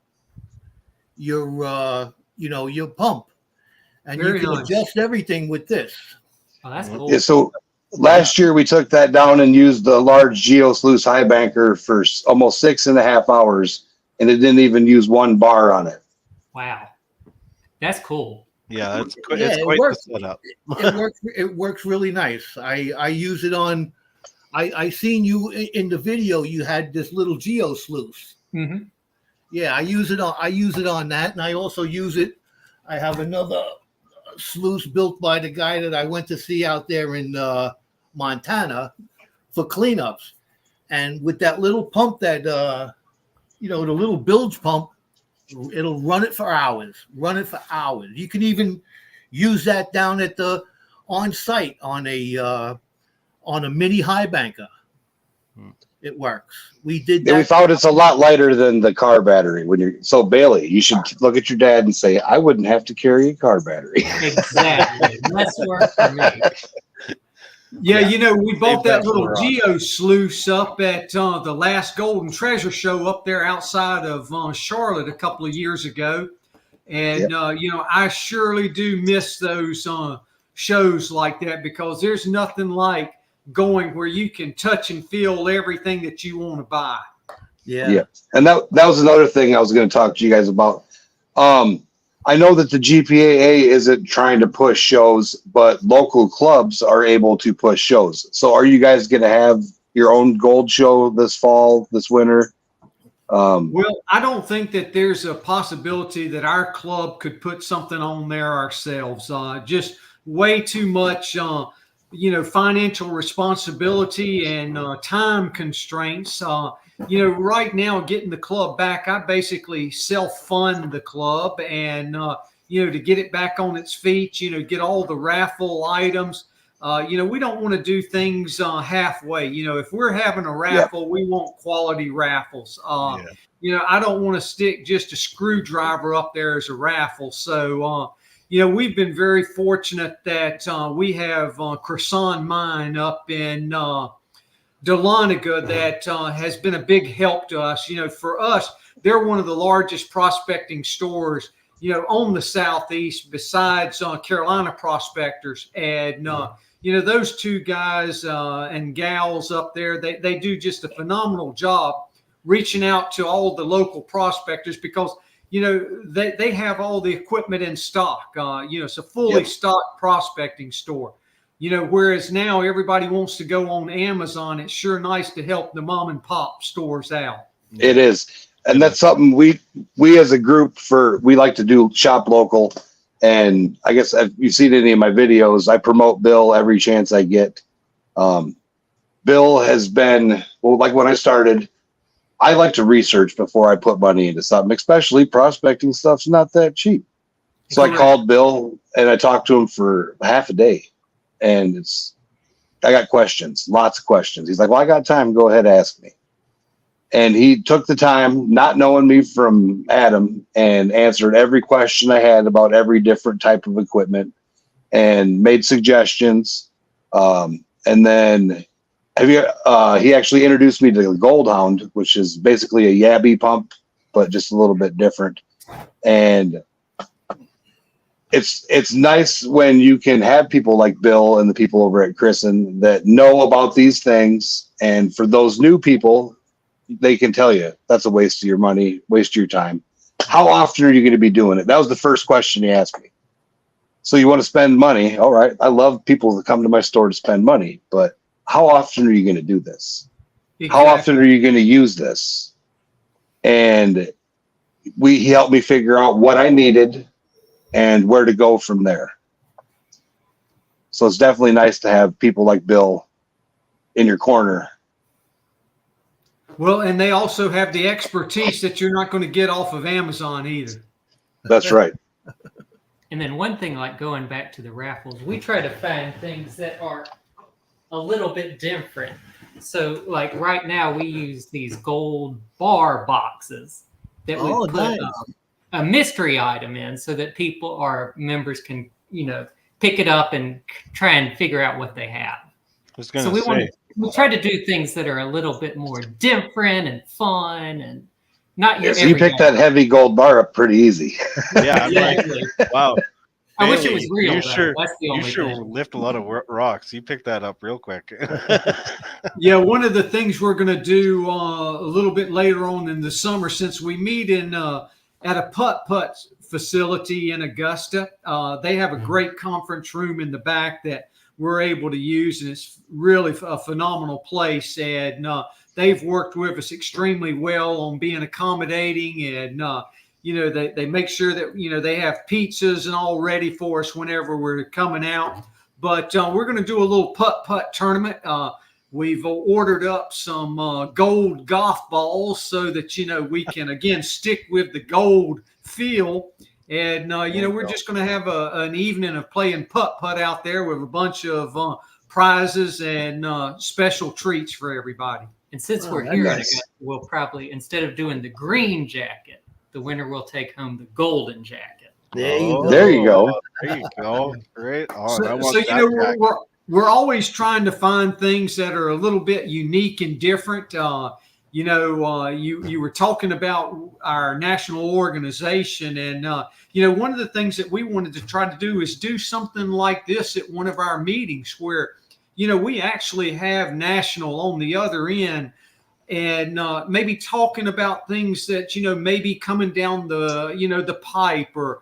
your your pump, and Very you can nice. adjust everything with this. Oh, that's cool. Yeah, so last year we took that down and used the large Geo Sluice highbanker for almost 6.5 hours, and it didn't even use one bar on it. Wow. That's cool. Yeah, it's Yeah, quite it the works. setup. It works really nice. I use it on. I seen you in the video. You had this little Geo Sluice. mm-hmm. Yeah, I use it on that, and I also use it. I have another sluice built by the guy that I went to see out there in Montana for cleanups, and with that little pump that the little bilge pump, it'll run it for hours. You can even use that down at the on site on a mini highbanker. It works. We did that. And we found it's a lot lighter than the car battery. So Bailey, you should look at your dad and say, I wouldn't have to carry a car battery. Exactly. Less work for me. Yeah, you know, we bought that Save that little for Geo Sluice up at the last Golden Treasure show up there outside of Charlotte a couple of years ago. And, you know, I surely do miss those shows like that, because there's nothing like going where you can touch and feel everything that you want to buy. Yeah. And that was another thing I was going to talk to you guys about. I know that the GPAA isn't trying to push shows, but local clubs are able to push shows. So are you guys going to have your own gold show this fall, this winter? Well, I don't think that there's a possibility that our club could put something on there ourselves. Just way too much, you know, financial responsibility and time constraints. You know, right now getting the club back, I basically self-fund the club, and, you know, to get it back on its feet, you know, get all the raffle items. You know, we don't want to do things halfway. You know, if we're having a raffle, we want quality raffles. You know, I don't want to stick just a screwdriver up there as a raffle. So, you know, we've been very fortunate that we have Croissant Mine up in Dahlonega that has been a big help to us. You know, for us, they're one of the largest prospecting stores on the Southeast besides Carolina prospectors. And, those two guys and gals up there, they do just a phenomenal job reaching out to all the local prospectors because, they have all the equipment in stock. It's a fully stocked prospecting store. Whereas now everybody wants to go on Amazon. It's sure nice to help the mom and pop stores out. It is. And that's something we as a group we like to do, shop local. And I guess if you've seen any of my videos, I promote Bill every chance I get. Bill has been, like when I started, I like to research before I put money into something, especially prospecting stuff's not that cheap. So I called Bill and I talked to him for half a day, and I got questions, lots of questions. He's like, well, I got time. Go ahead, ask me. And he took the time, not knowing me from Adam, and answered every question I had about every different type of equipment and made suggestions. And then he actually introduced me to the goldhound, which is basically a yabby pump, but just a little bit different. And it's nice when you can have people like Bill and the people over at Chrisen that know about these things. And for those new people, they can tell you that's a waste of your money, waste of your time. How often are you going to be doing it? That was the first question he asked me. So you want to spend money? All right. I love people that come to my store to spend money, but how often are you going to do this? Exactly. How often are you going to use this? And he helped me figure out what I needed and where to go from there. So it's definitely nice to have people like Bill in your corner. Well, and they also have the expertise that you're not going to get off of Amazon either. That's right. And then one thing, like going back to the raffles, we try to find things that are a little bit different. So like right now we use these gold bar boxes that we put a mystery item in so that our members can, pick it up and try and figure out what they have. So we try to do things that are a little bit more different and fun and not your you picked that heavy gold bar up pretty easy. Yeah, I'm like, wow. I wish it was real. You sure lift a lot of rocks. You picked that up real quick. Yeah, one of the things we're going to do a little bit later on in the summer, since we meet at a putt-putt facility in Augusta, they have a great conference room in the back that we're able to use, and it's really a phenomenal place. And they've worked with us extremely well on being accommodating, and they make sure that they have pizzas and all ready for us whenever we're coming out. But we're going to do a little putt-putt tournament. We've ordered up some gold golf balls so that we can again stick with the gold feel. And, we're just going to have an evening of playing putt-putt out there with a bunch of prizes and special treats for everybody. And since we're here, we'll probably, instead of doing the green jacket, the winner will take home the golden jacket. There you go. There you go. Right on. We're always trying to find things that are a little bit unique and different. You were talking about our national organization, and one of the things that we wanted to try to do is do something like this at one of our meetings where we actually have national on the other end, and maybe talking about things that maybe coming down the pipe, or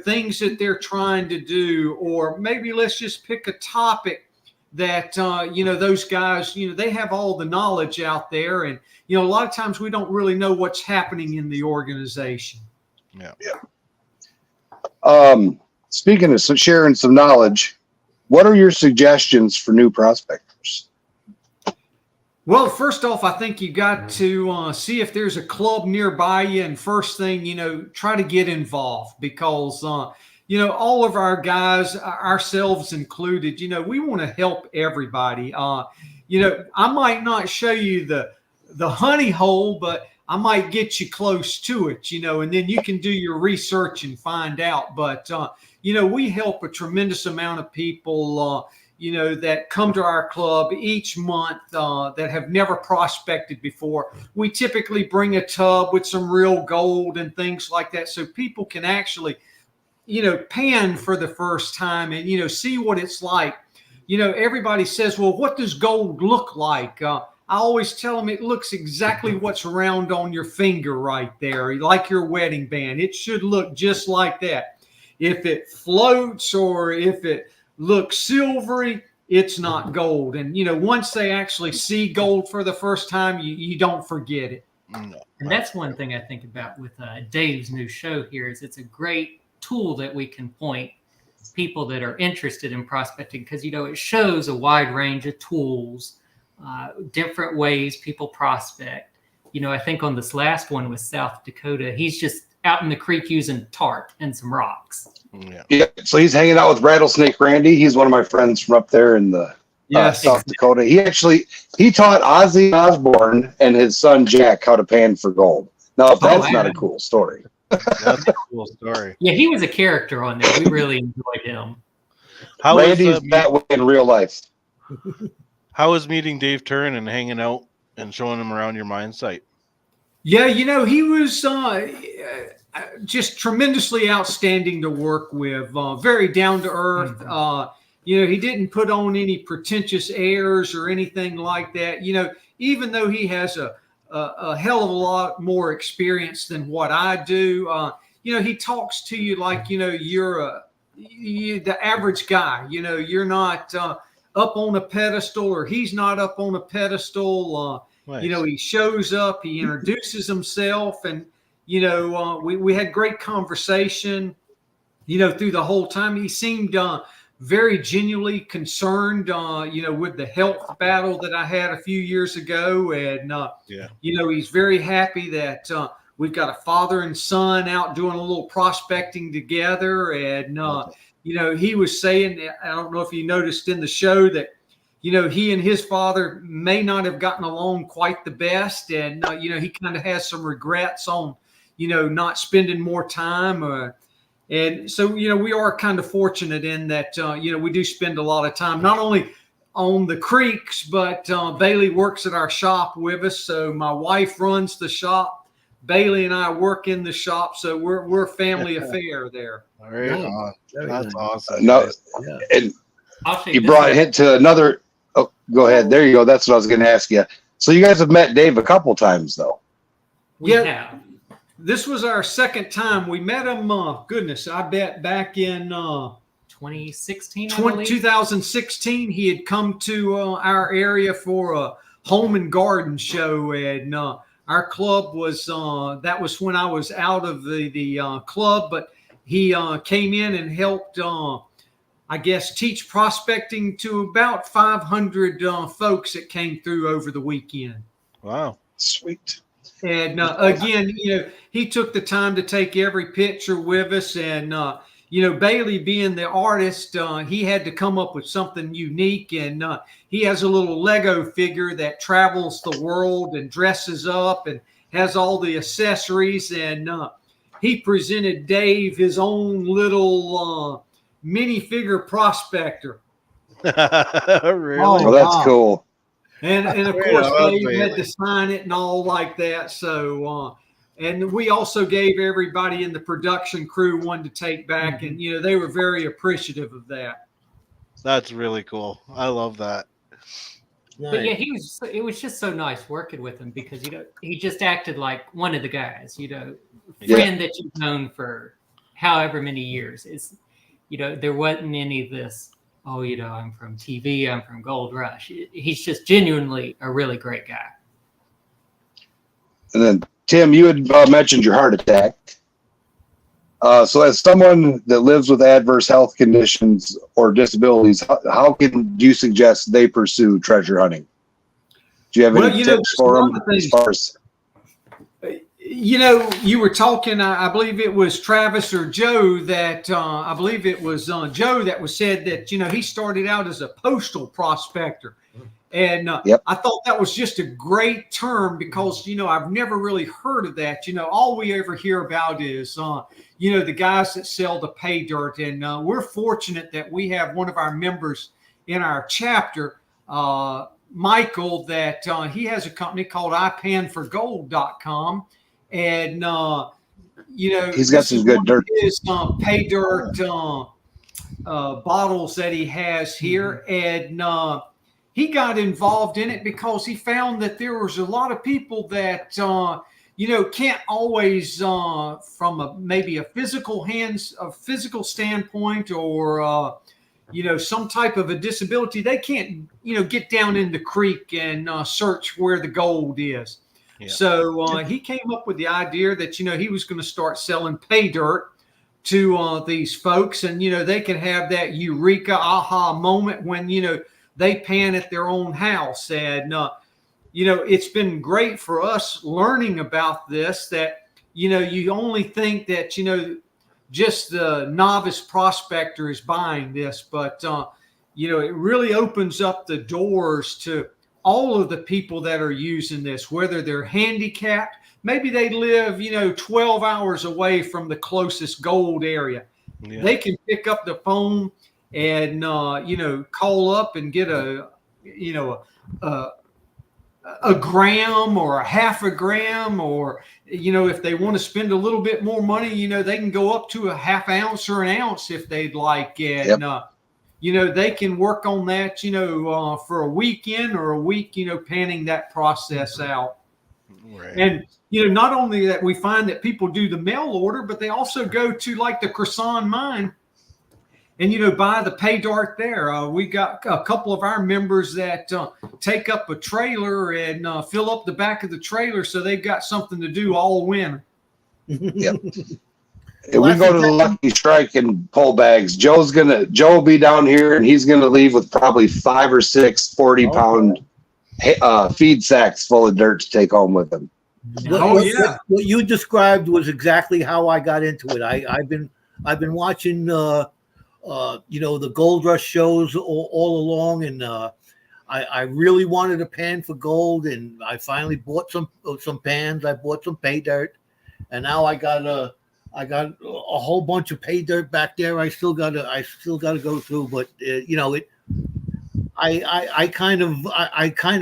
things that they're trying to do, or maybe let's just pick a topic that those guys they have all the knowledge out there, and a lot of times we don't really know what's happening in the organization. Yeah. Speaking of sharing some knowledge, what are your suggestions for new prospectors? Well, first off, I think you got to see if there's a club nearby you, and first thing, try to get involved, because all of our guys, ourselves included, we want to help everybody. I might not show you the honey hole, but I might get you close to it, and then you can do your research and find out. But, we help a tremendous amount of people, that come to our club each month that have never prospected before. We typically bring a tub with some real gold and things like that, so people can actually, pan for the first time and, see what it's like. Everybody says, well, what does gold look like? I always tell them it looks exactly what's around on your finger right there, like your wedding band. It should look just like that. If it floats or if it looks silvery, it's not gold. And, once they actually see gold for the first time, you don't forget it. And that's one thing I think about with Dave's new show here is it's a great tool that we can point people that are interested in prospecting, because it shows a wide range of tools, different ways people prospect. I think on this last one with South Dakota, he's just out in the creek using tarp and some rocks. Yeah. So he's hanging out with Rattlesnake Randy. He's one of my friends from up there in the South Dakota. He taught Ozzy Osbourne and his son Jack how to pan for gold. Now, if that's not a cool story. That's a cool story. Yeah, he was a character on there. We really enjoyed him. Randy's that way in real life. How was meeting Dave Turin and hanging out and showing him around your mine site? Yeah, he was just tremendously outstanding to work with. Very down to earth. He didn't put on any pretentious airs or anything like that. Even though he has a hell of a lot more experience than what I do. He talks to you like, you're the average guy. You're not up on a pedestal, or he's not up on a pedestal. Nice. He shows up, he introduces himself, and, we had great conversation, through the whole time. He seemed very genuinely concerned, with the health battle that I had a few years ago. And, he's very happy that we've got a father and son out doing a little prospecting together. And, he was saying, I don't know if you noticed in the show that, he and his father may not have gotten along quite the best. And, he kind of has some regrets on, not spending more time. And so, we are kind of fortunate in that, we do spend a lot of time, not only on the creeks, but Bailey works at our shop with us. So my wife runs the shop. Bailey and I work in the shop. So we're a family affair there. That's awesome. No, and you brought it to another. Oh, go ahead. There you go. That's what I was going to ask you. So you guys have met Dave a couple times, though. We have. This was our second time. We met him, I bet back in 2016, 2016. He had come to our area for a home and garden show. And our club was, that was when I was out of the club. But he came in and helped, teach prospecting to about 500 folks that came through over the weekend. Wow. Sweet. And again, he took the time to take every picture with us. And, Bailey being the artist, he had to come up with something unique. And he has a little Lego figure that travels the world and dresses up and has all the accessories. And he presented Dave his own little minifigure prospector. Really? Oh, that's cool. And of course, Dave had to sign it and all like that. So, and we also gave everybody in the production crew one to take back. And, they were very appreciative of that. That's really cool. I love that. But yeah, it was just so nice working with him because, he just acted like one of the guys, friend that you've known for however many years. It's, there wasn't any of this, I'm from TV, I'm from Gold Rush. He's just genuinely a really great guy. And then, Tim, you had mentioned your heart attack. So as someone that lives with adverse health conditions or disabilities, how can you suggest they pursue treasure hunting? Do you have any tips for them as far as... You were talking, I believe it was Travis or Joe that, Joe that was said that, he started out as a postal prospector. And I thought that was just a great term because, I've never really heard of that. All we ever hear about is, the guys that sell the pay dirt. And we're fortunate that we have one of our members in our chapter, Michael, that he has a company called ipanforgold.com, and He's got some good dirt. His pay dirt bottles that he has here, and he got involved in it because he found that there was a lot of people that can't always from maybe a physical standpoint, or some type of a disability, they can't get down in the creek and search where the gold is. Yeah. So he came up with the idea that he was going to start selling pay dirt to these folks, and they can have that eureka aha moment when they pan at their own house. And it's been great for us learning about this, that you only think that just the novice prospector is buying this, but it really opens up the doors to all of the people that are using this, whether they're handicapped, maybe they live 12 hours away from the closest gold area. Yeah. They can pick up the phone and call up and get a gram or a half a gram, or if they want to spend a little bit more money, they can go up to a half ounce or an ounce if they'd like. And they can work on that for a weekend or a week, panning that process out. Right. And not only that, we find that people do the mail order, but they also go to like the Croissant mine and buy the pay dirt there. We got a couple of our members that take up a trailer and fill up the back of the trailer, so they've got something to do all winter. Yep. We go to the Lucky Strike and pull bags. Joe will be down here, and he's gonna leave with probably 5 or 6 40-pound feed sacks full of dirt to take home with him. What you described was exactly how I got into it. I've been watching the Gold Rush shows all along, and I really wanted a pan for gold, and I finally bought some pans. I bought some pay dirt, and now I got a whole bunch of pay dirt back there. I still gotta go through, but I kind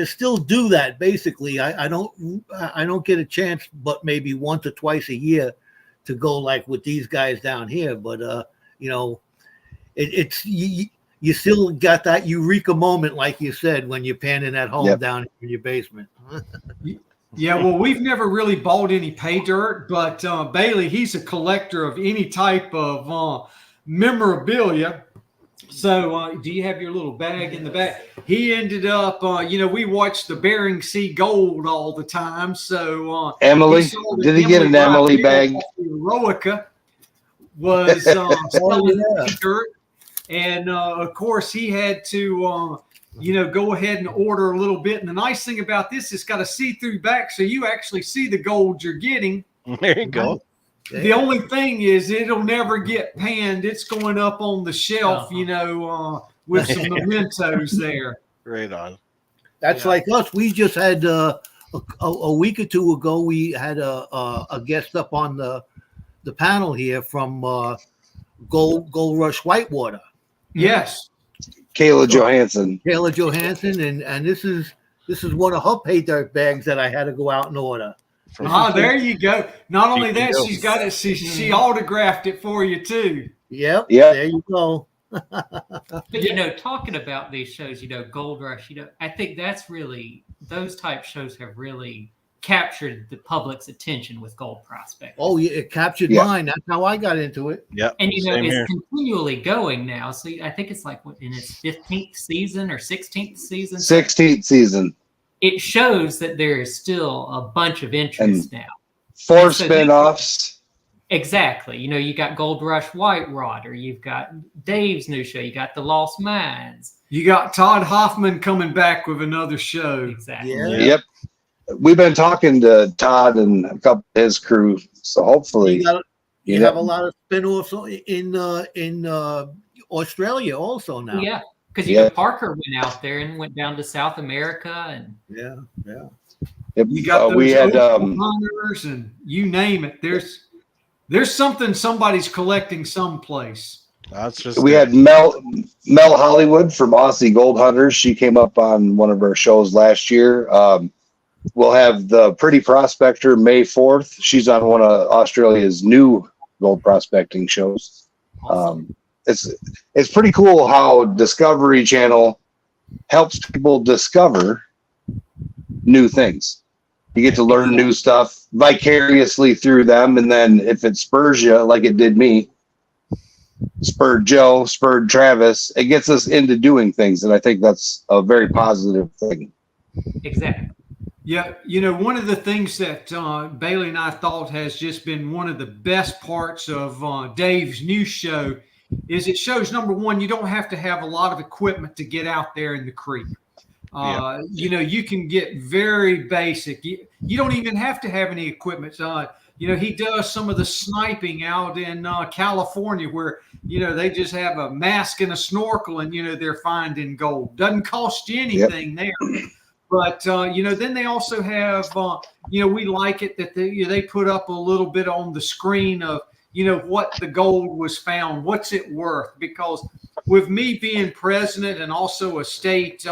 of still do that basically. I don't get a chance, but maybe once or twice a year to go like with these guys down here. But it's you still got that eureka moment, like you said, when you're panning at home down in your basement. Yeah, well, we've never really bought any pay dirt, but Bailey, he's a collector of any type of memorabilia. So do you have your little bag in the back? He ended up, we watched the Bering Sea Gold all the time. So Emily, did he get an Emily bag? Heroica was selling dirt. And of course, he had to go ahead and order a little bit. And the nice thing about this, it's got a see-through back, so you actually see the gold you're getting. There you go. The only thing is it'll never get panned. It's going up on the shelf, with some mementos there. Right on. That's like us. We just had a week or two ago, we had a guest up on the panel here from Gold Rush Whitewater. Yes. Kayla Johansson, and this is one of her pay dirt bags that I had to go out and order. There you go. Not only that, she's got it. She autographed it for you too. Yep. There you go. But talking about these shows, Gold Rush, I think that's really, those type shows have really captured the public's attention with gold prospecting. Oh yeah, it captured mine. That's how I got into it. Yeah, and it's continually going now. So I think it's like in its 15th season or 16th season. 16th season. It shows that there is still a bunch of interest now. 4 spinoffs. Exactly. You got Gold Rush White Water. You've got Dave's new show. You got The Lost Mines. You got Todd Hoffman coming back with another show. Exactly. Yeah. Yep. We've been talking to Todd and a couple of his crew, so hopefully you have a lot of spin-offs in Australia also now. Yeah, because Parker went out there and went down to South America, and Yep. You got we had hunters and you name it. There's something somebody's collecting someplace. That's just We had Mel Hollywood from Aussie Gold Hunters. She came up on one of our shows last year. We'll have the Pretty Prospector May 4th. She's on one of Australia's new gold prospecting shows. Awesome. It's pretty cool how Discovery Channel helps people discover new things. You get to learn new stuff vicariously through them, and then if it spurs you, like it did me, spurred Joe, spurred Travis, it gets us into doing things, and I think that's a very positive thing. Exactly. Yeah, one of the things that Bailey and I thought has just been one of the best parts of Dave's new show is it shows, number one, you don't have to have a lot of equipment to get out there in the creek. You can get very basic. You don't even have to have any equipment. He does some of the sniping out in California where, they just have a mask and a snorkel and, they're finding gold. Doesn't cost you anything there. But, then they also have, we like it that they put up a little bit on the screen of, what the gold was found, what's it worth? Because with me being president and also a state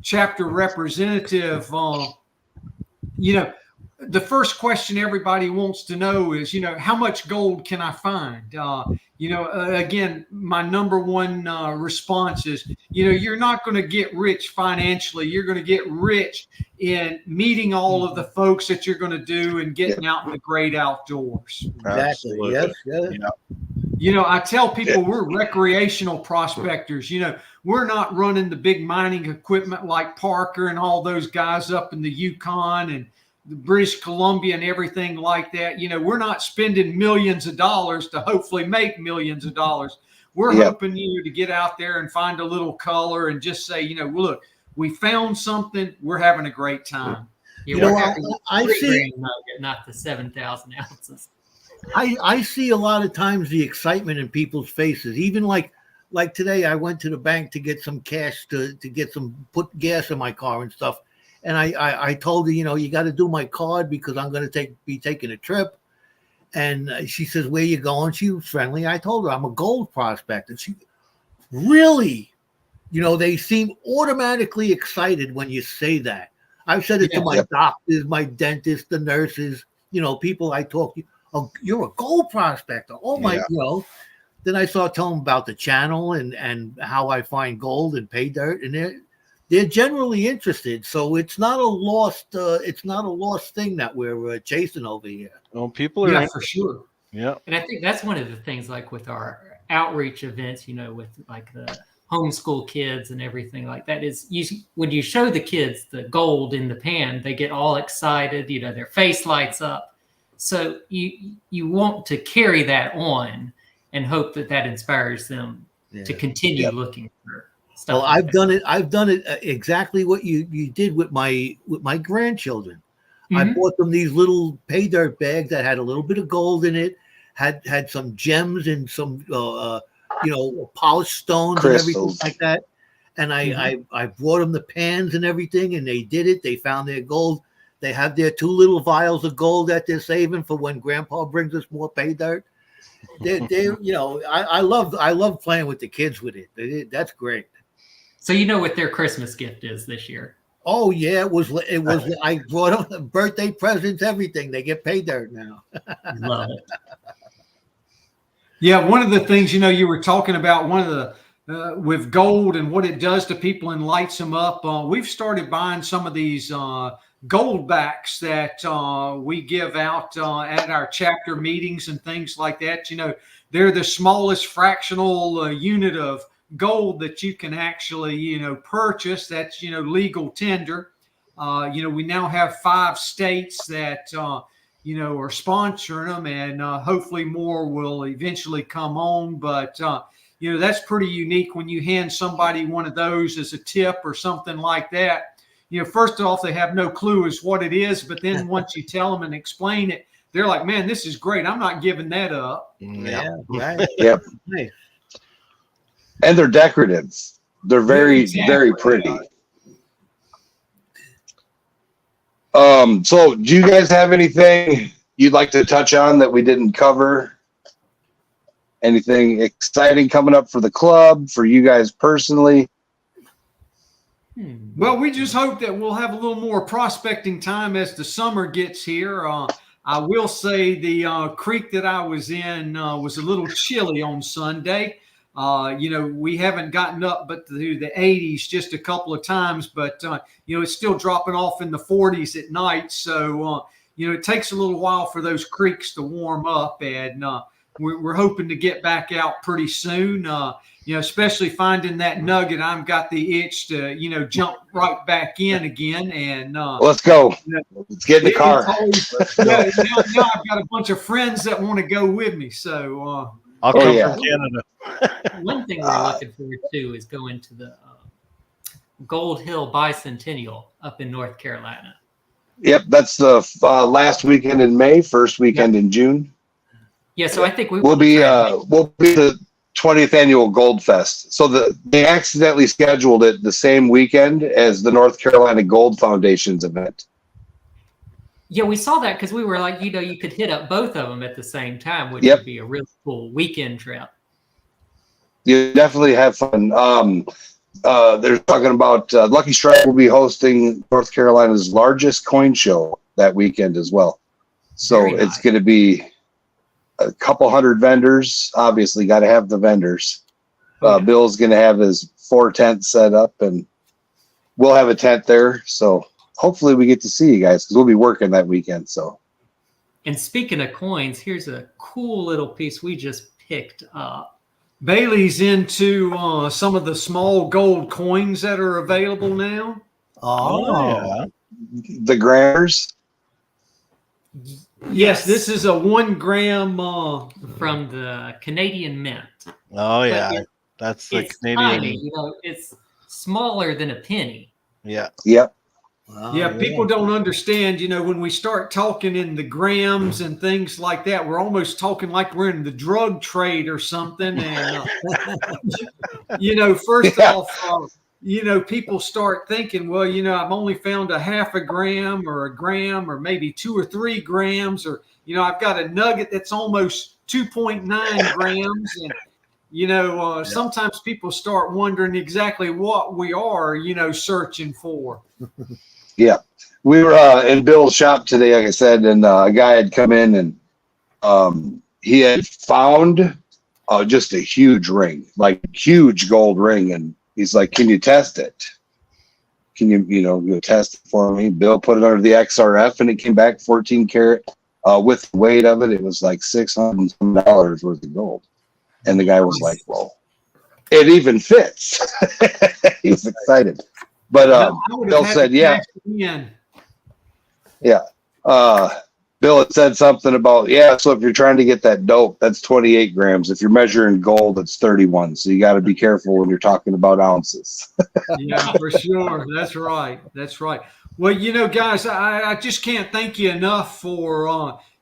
chapter representative, the first question everybody wants to know is, how much gold can I find? Again, my number one response is, you're not going to get rich financially. You're going to get rich in meeting all of the folks that you're going to do and getting out in the great outdoors. Exactly. Yes. Yeah. I tell people we're recreational prospectors. We're not running the big mining equipment like Parker and all those guys up in the Yukon and the British Columbia and everything like that. We're not spending millions of dollars to hopefully make millions of dollars. We're hoping to get out there and find a little color and just say, look, we found something. We're having a great time. I see, not the 7,000 ounces. I see a lot of times the excitement in people's faces. Even like today, I went to the bank to get some cash to put gas in my car and stuff. And I told her, you got to do my card because I'm going to be taking a trip. And she says, where you going? She was friendly. I told her I'm a gold prospector. She really, they seem automatically excited when you say that. I've said it to my doctors, my dentists, the nurses, people I talk to. Oh, you're a gold prospector. Oh my, Then I started telling them about the channel and how I find gold and pay dirt, and they're generally interested. So it's not a lost thing that we're chasing over here. Well, people are for sure. Yeah. And I think that's one of the things, like with our outreach events, with like the homeschool kids and everything like that, is when you show the kids the gold in the pan, they get all excited, their face lights up. So you want to carry that on and hope that inspires them to continue looking for stuff. Well, I've done it exactly what you did with my grandchildren. Mm-hmm. I bought them these little pay dirt bags that had a little bit of gold in it, had some gems and some polished stones Crystals. And everything like that. And I brought them the pans and everything, and they did it. They found their gold. They have their 2 little vials of gold that they're saving for when Grandpa brings us more pay dirt. They I love playing with the kids with it. That's great. So what their Christmas gift is this year? Oh yeah, it was. I brought them birthday presents, everything. They get pay dirt now. Love it. Yeah, one of the things you were talking about, one of the with gold and what it does to people and lights them up. We've started buying some of these gold backs that we give out at our chapter meetings and things like that. They're the smallest fractional unit of gold that you can actually purchase. That's legal tender. We now have 5 states that are sponsoring them, and hopefully more will eventually come on. But that's pretty unique when you hand somebody one of those as a tip or something like that. First off, they have no clue as what it is, but then once you tell them and explain it, they're like, man, this is great. I'm not giving that up. Yeah, right. Yep. Nice. And they're decorative. They're very, very pretty. So do you guys have anything you'd like to touch on that we didn't cover? Anything exciting coming up for the club, for you guys personally? Well, we just hope that we'll have a little more prospecting time as the summer gets here. I will say the creek that I was in was a little chilly on Sunday. We haven't gotten up but to the 80s just a couple of times, but it's still dropping off in the 40s at night. So, it takes a little while for those creeks to warm up, and we're hoping to get back out pretty soon. Especially finding that nugget, I've got the itch to, jump right back in again. And let's go. Let's get in the car. Now I've got a bunch of friends that want to go with me. So I'll come from Canada. One thing we're looking forward to is going to the Gold Hill Bicentennial up in North Carolina. Yep, that's the last weekend in May, first weekend in June. Yeah, so I think we'll be the 20th annual Gold Fest. So they accidentally scheduled it the same weekend as the North Carolina Gold Foundation's event. Yeah, we saw that because we were like, you could hit up both of them at the same time, which would be a really cool weekend trip. You definitely have fun. They're talking about Lucky Strike will be hosting North Carolina's largest coin show that weekend as well. So it's going to be a couple hundred vendors. Obviously, got to have the vendors. Bill's going to have his 4 tents set up, and we'll have a tent there. So hopefully we get to see you guys because we'll be working that weekend. So, and speaking of coins, here's a cool little piece we just picked up. Bailey's into some of the small gold coins that are available now. Oh, the grammars. Yes, this is a 1 gram from the Canadian Mint. Oh yeah, that's the Canadian. Tiny, it's smaller than a penny. Yeah. Yep. Yeah, people don't understand, when we start talking in the grams and things like that, we're almost talking like we're in the drug trade or something. And, first off, people start thinking, well, I've only found a half a gram or a gram or maybe 2 or 3 grams, or, I've got a nugget that's almost 2.9 grams. And, sometimes people start wondering exactly what we are, searching for. Yeah, we were in Bill's shop today, like I said, and a guy had come in and he had found just a huge ring, like huge gold ring. And he's like, can you test it? Can you, go test it for me? Bill put it under the XRF and it came back 14 karat with the weight of it. It was like $600 worth of gold. And the guy was like, well, it even fits. He was excited. But Bill said, yeah. Bill had said something about, so if you're trying to get that dope, that's 28 grams. If you're measuring gold, it's 31. So you got to be careful when you're talking about ounces. Yeah, for sure. That's right. That's right. Well, guys, I just can't thank you enough for,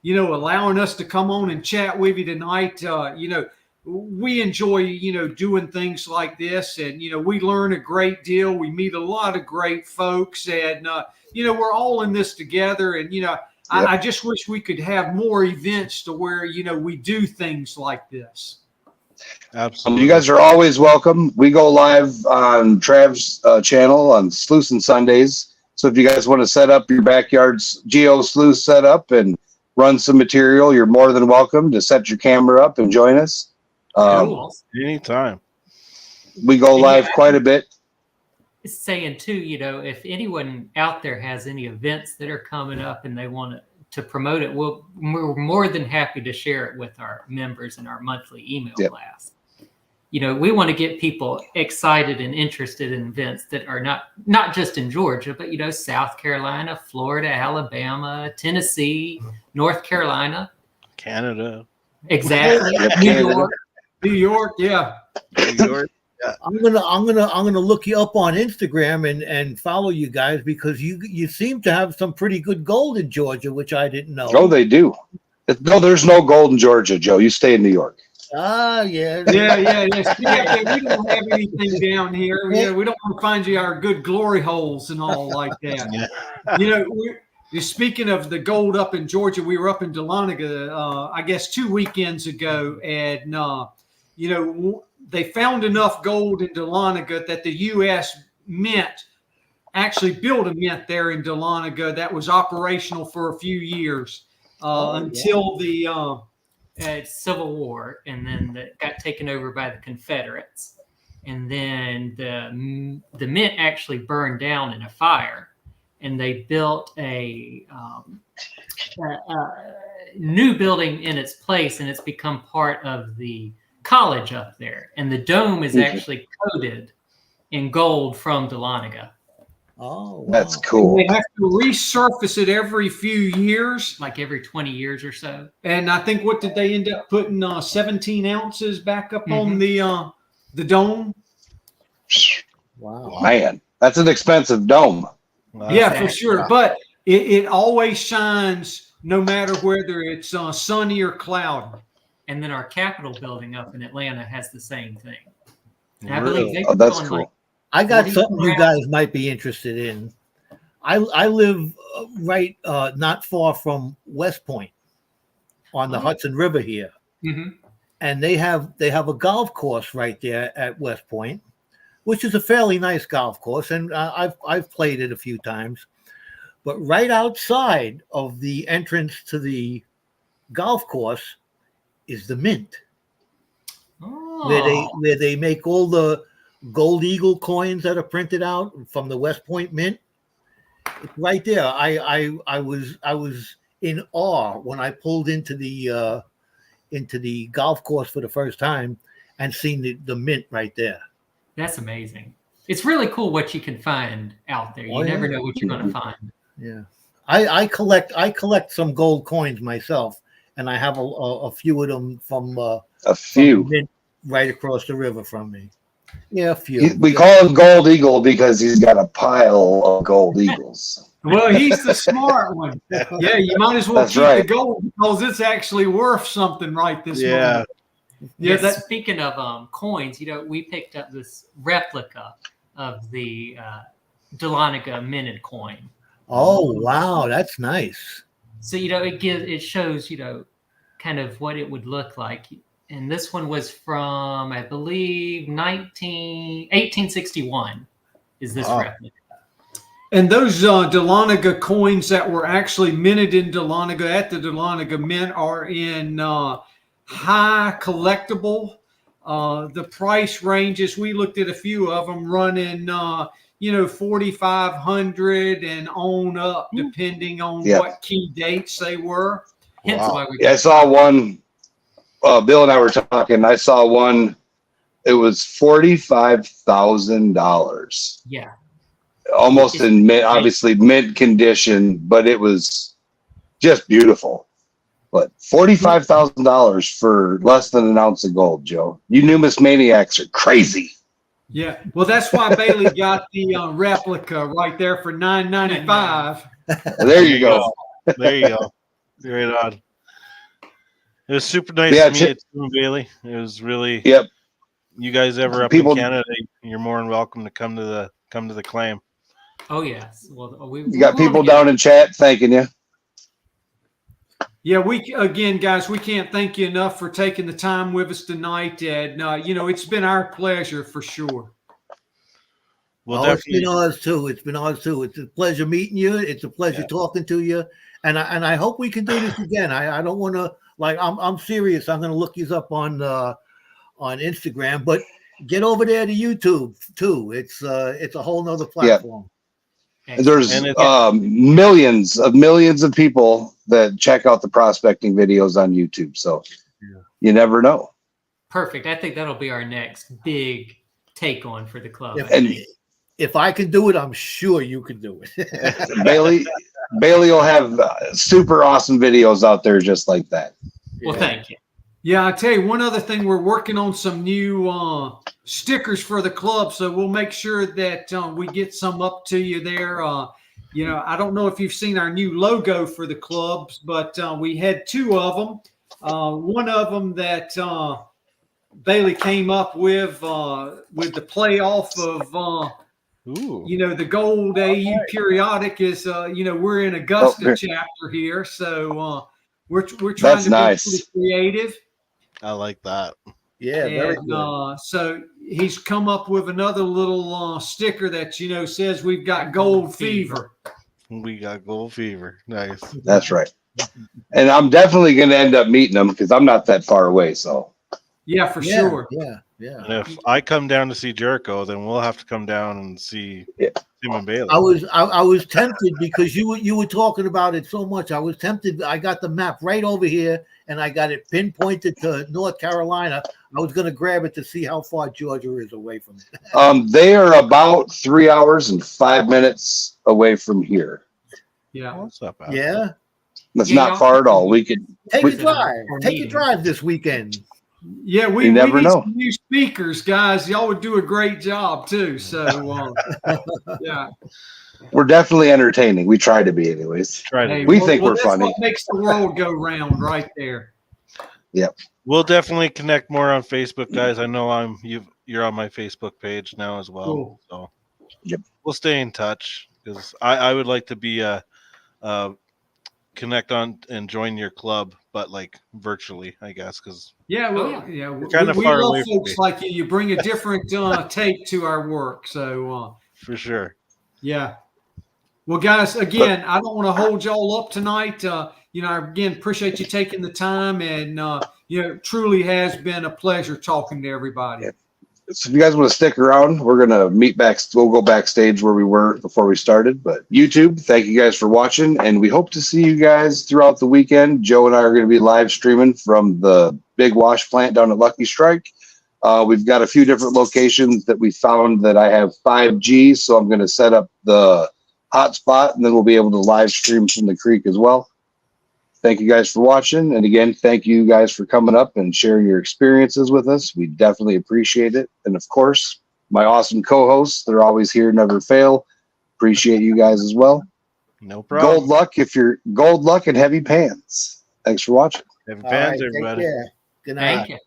allowing us to come on and chat with you tonight. We enjoy, doing things like this, and, we learn a great deal. We meet a lot of great folks, and, we're all in this together. And, I just wish we could have more events to where, we do things like this. Absolutely. You guys are always welcome. We go live on Trav's channel on Sluice and Sundays. So if you guys want to set up your backyard's geo sluice setup and run some material, you're more than welcome to set your camera up and join us. Anytime. We go live quite a bit. Saying too, if anyone out there has any events that are coming up and they want to promote it, we're more than happy to share it with our members in our monthly email blast. We want to get people excited and interested in events that are not just in Georgia, but South Carolina, Florida, Alabama, Tennessee, North Carolina, Canada. Exactly. New York, yeah. New York. Yeah. I'm gonna look you up on Instagram and follow you guys because you seem to have some pretty good gold in Georgia, which I didn't know. Oh, they do. No, there's no gold in Georgia, Joe. You stay in New York. Ah, yeah. Yeah. We don't have anything down here. We don't want to find you our good glory holes and all like that. Speaking of the gold up in Georgia, we were up in Dahlonega, I guess 2 weekends ago, and they found enough gold in Dahlonega that the U.S. Mint actually built a mint there in Dahlonega that was operational for a few years until the Civil War, and then that got taken over by the Confederates, and then the mint actually burned down in a fire. And they built a new building in its place, and it's become part of the college up there. And the dome is actually coated in gold from Dahlonega. Oh, wow. That's cool. They have to resurface it every few years, like every 20 years or so. And I think what did they end up putting 17 ounces back up on the dome? Wow, Man, that's an expensive dome. Yeah, for sure. But it always shines no matter whether it's sunny or cloudy. And then our Capitol building up in Atlanta has the same thing. And Really? I believe they That's cool. I got something you guys might be interested in. I live right not far from West Point on the Hudson River here, and they have a golf course right there at West Point, which is a fairly nice golf course, and I've played it a few times. But right outside of the entrance to the golf course is the mint, where they make all the gold eagle coins that are printed out from the West Point Mint. It's right there. I was in awe when I pulled into the golf course for the first time and seen the mint right there. That's amazing. It's really cool what you can find out there. You never know what you're going to find. Yeah, I collect some gold coins myself, and I have a few of them from a few from the mint right across the river from me. Yeah, a few. We call him Gold Eagle because he's got a pile of gold eagles. Well, he's the smart one. Yeah, you might as well keep the gold because it's actually worth something right this moment. Yeah. Speaking of coins, we picked up this replica of the Dahlonega minted coin. Oh wow, that's nice. So it shows kind of what it would look like. And this one was from, I believe, 1861 is this replica. And those Dahlonega coins that were actually minted in Dahlonega at the Dahlonega Mint are in high collectible. The price ranges, we looked at a few of them running, $4,500 and on up, depending on what key dates they were. Hence why I saw one. Bill and I were talking. I saw one. It was $45,000. Yeah, almost in mint, obviously mint condition, but it was just beautiful. But $45,000 for less than an ounce of gold, Joe. You numismaniacs are crazy. Yeah, well, that's why Bailey got the replica right there for $9.95. There you go. There you go. Right on. It was super nice to meet you, Bailey. It was really. Yep. You guys ever up in Canada? You're more than welcome to come to the claim. Oh yes. Well, you got people down in chat thanking you. Yeah, guys, we can't thank you enough for taking the time with us tonight, and it's been our pleasure for sure. Well, it's been ours too. It's been ours too. It's a pleasure meeting you. It's a pleasure talking to you, and I hope we can do this again. I don't want to I'm serious. I'm going to look you up on Instagram, but get over there to YouTube too. It's a whole nother platform. Yeah. There's millions of people that check out the prospecting videos on YouTube. So you never know. Perfect. I think that'll be our next big take on for the club. If I can do it, I'm sure you can do it. Bailey will have super awesome videos out there just like that. Well, thank you. Yeah, I tell you, one other thing, we're working on some new stickers for the club, so we'll make sure that we get some up to you there. I don't know if you've seen our new logo for the clubs, but we had two of them. One of them that Bailey came up with the playoff of Ooh. You know, the gold AU periodic is, you know, we're in Augusta here. chapter here. So we're trying That's to be nice. pretty creative. I like that. Yeah, very And good. so he's come up with another little sticker that, you know, says we've got gold fever. We got gold fever. Nice. That's right. And I'm definitely going to end up meeting them because I'm not that far away. So Yeah, for Yeah, sure. yeah, yeah. And if I come down to see Jericho, then we'll have to come down and see Tim and Bailey. I was tempted because you were talking about it so much. I was tempted. I got the map right over here, and I got it pinpointed to North Carolina. I was going to grab it to see how far Georgia is away from it. they are about 3 hours and 5 minutes away from here. Yeah. Oh, that's not bad. Yeah, That's Yeah, not y'all- far at all. We could. take We- a drive. Or Take a meeting. drive this weekend. Yeah, we You never need know. some new speakers, guys. Y'all would do a great job too. So yeah. We're definitely entertaining. We try to be, anyways. Try to. Hey, We think we're that's funny. what makes the world go round right there. We'll definitely connect more on Facebook, guys. I know you're on my Facebook page now as well. Cool. So Yep. we'll stay in touch because I would like to be connect on and join your club, but like virtually, I guess, because Yeah, well, Oh, yeah, we kinda far love away from folks me. like you. You bring a different take to our work. So for sure. yeah. Well, guys, again, I don't want to hold y'all up tonight. You know, I again appreciate you taking the time, and you know, it truly has been a pleasure talking to everybody. Yep. So if you guys want to stick around, we're gonna meet back. We'll go backstage where we were before we started. But YouTube, thank you guys for watching, and we hope to see you guys throughout the weekend. Joe and I are going to be live streaming from the big wash plant down at Lucky Strike. We've got a few different locations that we found that I have 5G, so I'm going to set up the hotspot, and then we'll be able to live stream from the creek as well. Thank you guys for watching. And again, thank you guys for coming up and sharing your experiences with us. We definitely appreciate it. And of course, my awesome co-hosts, they're always here, never fail. Appreciate you guys as well. No problem. Gold luck and heavy pants. Thanks for watching. Happy All fans, right, take everybody. care. Good night. Thank you.